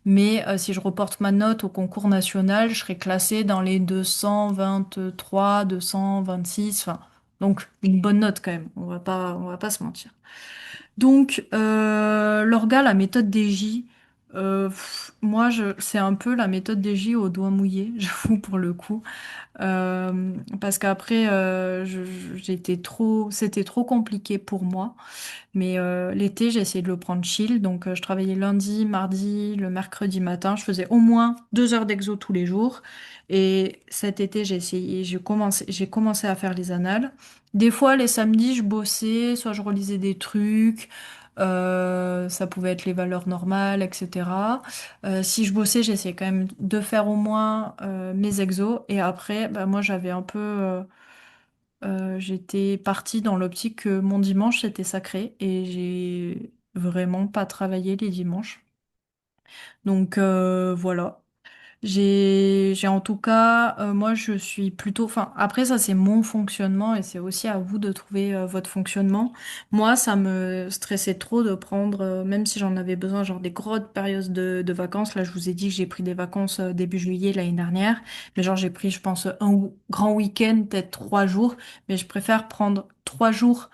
mais si je reporte ma note au concours national, je serai classée dans les 223, 226, enfin, donc une bonne note quand même. On va pas se mentir. Donc l'orga, la méthode DJ, moi, c'est un peu la méthode DJ au doigt mouillé, j'avoue pour le coup. Parce qu'après, c'était trop compliqué pour moi. Mais l'été, j'ai essayé de le prendre chill. Donc, je travaillais lundi, mardi, le mercredi matin. Je faisais au moins 2 heures d'exo tous les jours. Et cet été, j'ai commencé à faire les annales. Des fois, les samedis, je bossais, soit je relisais des trucs. Ça pouvait être les valeurs normales, etc. Si je bossais, j'essayais quand même de faire au moins mes exos. Et après, bah, moi, j'étais partie dans l'optique que mon dimanche, c'était sacré. Et j'ai vraiment pas travaillé les dimanches. Donc voilà. J'ai en tout cas, moi je suis plutôt, enfin après ça c'est mon fonctionnement et c'est aussi à vous de trouver votre fonctionnement. Moi ça me stressait trop de prendre, même si j'en avais besoin, genre des grosses périodes de vacances. Là je vous ai dit que j'ai pris des vacances début juillet l'année dernière, mais genre j'ai pris je pense grand week-end, peut-être 3 jours, mais je préfère prendre 3 jours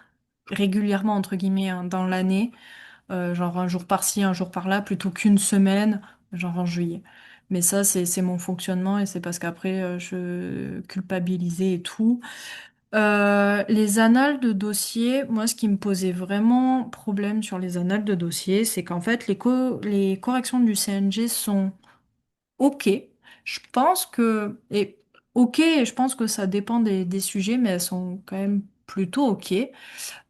régulièrement entre guillemets, hein, dans l'année, genre un jour par-ci, un jour par-là, plutôt qu'une semaine, genre en juillet. Mais ça, c'est mon fonctionnement et c'est parce qu'après, je culpabilisais et tout. Les annales de dossier, moi, ce qui me posait vraiment problème sur les annales de dossier, c'est qu'en fait, les corrections du CNG sont OK. Je pense que, et OK, je pense que ça dépend des sujets, mais elles sont quand même plutôt OK.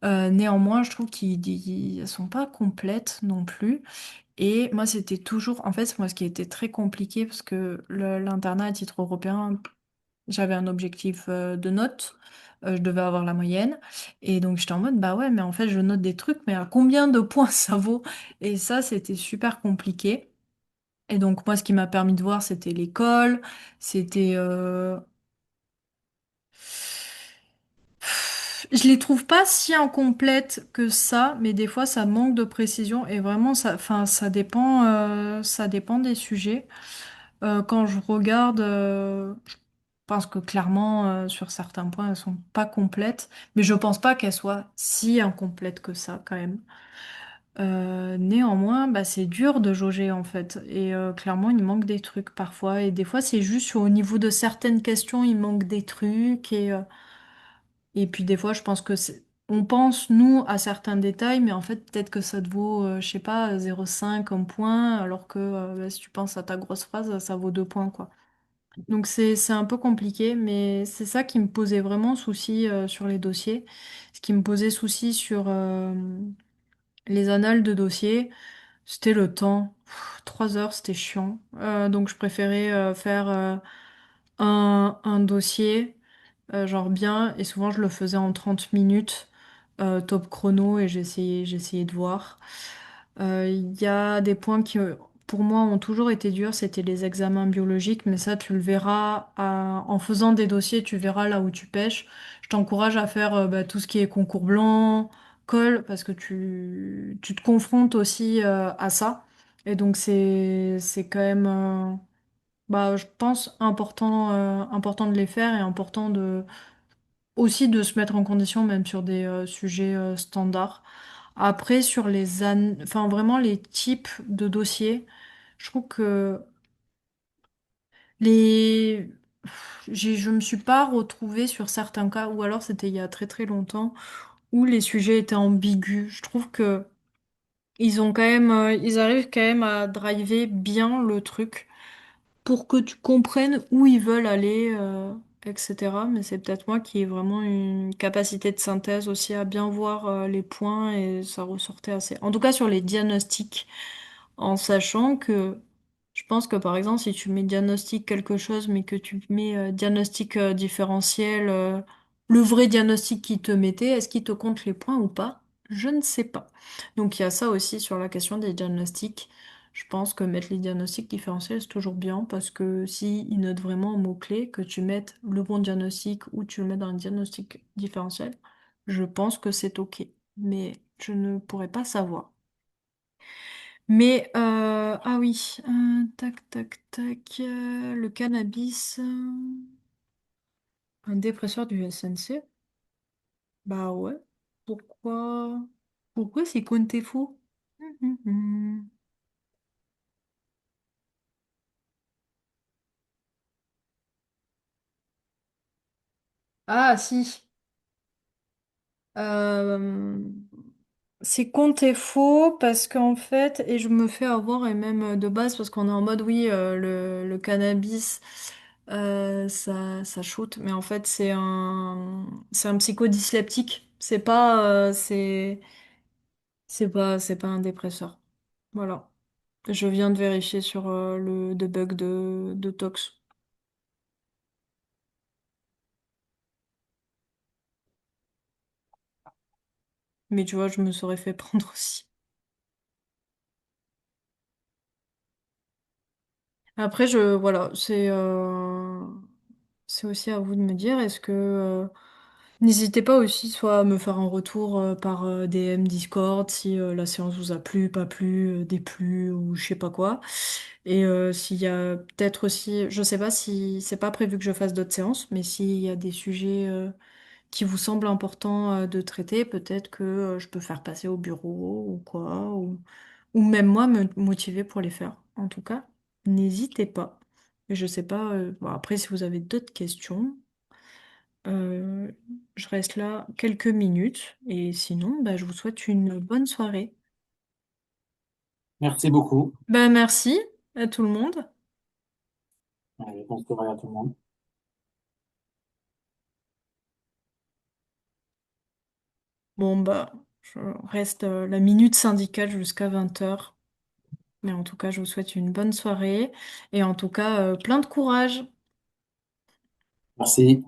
Néanmoins, je trouve qu'elles sont pas complètes non plus. Et moi, c'était toujours, en fait, moi, ce qui était très compliqué, parce que l'internat à titre européen, j'avais un objectif de notes, je devais avoir la moyenne, et donc j'étais en mode, bah ouais, mais en fait, je note des trucs, mais à combien de points ça vaut? Et ça, c'était super compliqué. Et donc, moi, ce qui m'a permis de voir, c'était l'école, c'était... Je les trouve pas si incomplètes que ça, mais des fois, ça manque de précision, et vraiment, enfin, ça dépend des sujets. Quand je regarde, je pense que clairement, sur certains points, elles sont pas complètes, mais je pense pas qu'elles soient si incomplètes que ça, quand même. Néanmoins, bah, c'est dur de jauger en fait. Et clairement, il manque des trucs parfois. Et des fois, c'est juste au niveau de certaines questions, il manque des trucs. Et puis des fois, je pense que on pense, nous, à certains détails, mais en fait, peut-être que ça te vaut, je sais pas, 0,5 comme point, alors que bah, si tu penses à ta grosse phrase, ça vaut 2 points, quoi. Donc c'est un peu compliqué, mais c'est ça qui me posait vraiment souci sur les dossiers. Ce qui me posait souci sur les annales de dossiers. C'était le temps. 3 heures, c'était chiant. Donc je préférais faire un dossier, genre bien, et souvent je le faisais en 30 minutes, top chrono, et j'essayais de voir. Il y a des points qui, pour moi, ont toujours été durs, c'était les examens biologiques, mais ça, tu le verras en faisant des dossiers, tu verras là où tu pêches. Je t'encourage à faire bah, tout ce qui est concours blanc, colle, parce que tu te confrontes aussi à ça. Et donc, c'est quand même, bah, je pense, important de les faire et important aussi de se mettre en condition, même sur des sujets standards. Après, sur enfin, vraiment les types de dossiers, je trouve que les... je me suis pas retrouvée sur certains cas, ou alors c'était il y a très très longtemps, où les sujets étaient ambigus. Je trouve que ils arrivent quand même à driver bien le truc pour que tu comprennes où ils veulent aller, etc. Mais c'est peut-être moi qui ai vraiment une capacité de synthèse aussi à bien voir les points et ça ressortait assez. En tout cas sur les diagnostics, en sachant que je pense que par exemple si tu mets diagnostic quelque chose mais que tu mets diagnostic différentiel, le vrai diagnostic qui te mettait, est-ce qu'il te compte les points ou pas? Je ne sais pas. Donc il y a ça aussi sur la question des diagnostics. Je pense que mettre les diagnostics différentiels, c'est toujours bien parce que si ils notent vraiment un mot-clé, que tu mettes le bon diagnostic ou tu le mets dans un diagnostic différentiel, je pense que c'est OK. Mais je ne pourrais pas savoir. Mais, ah oui, tac, tac, tac, le cannabis, un dépresseur du SNC? Bah ouais. Pourquoi? Pourquoi c'est Conte fou? Ah si. Euh, c'est compte est faux parce qu'en fait, et je me fais avoir, et même de base, parce qu'on est en mode, oui, le cannabis, ça shoot, mais en fait, c'est un psychodysleptique. C'est pas un dépresseur. Voilà. Je viens de vérifier sur le debug de Tox. Mais tu vois, je me serais fait prendre aussi. Après, voilà, c'est aussi à vous de me dire, est-ce que n'hésitez pas aussi soit à me faire un retour par DM Discord si la séance vous a plu, pas plu, déplu ou je sais pas quoi. Et s'il y a peut-être aussi, je sais pas si c'est pas prévu que je fasse d'autres séances, mais s'il y a des sujets qui vous semblent importants de traiter, peut-être que je peux faire passer au bureau ou quoi, ou même moi me motiver pour les faire. En tout cas, n'hésitez pas. Et je sais pas, bon, après si vous avez d'autres questions. Euh, je reste là quelques minutes et sinon, bah, je vous souhaite une bonne soirée. Merci beaucoup. Bah, merci à tout le monde. Bonne soirée à tout le monde. Bon, bah, je reste la minute syndicale jusqu'à 20 heures. Mais en tout cas, je vous souhaite une bonne soirée et en tout cas, plein de courage. Merci.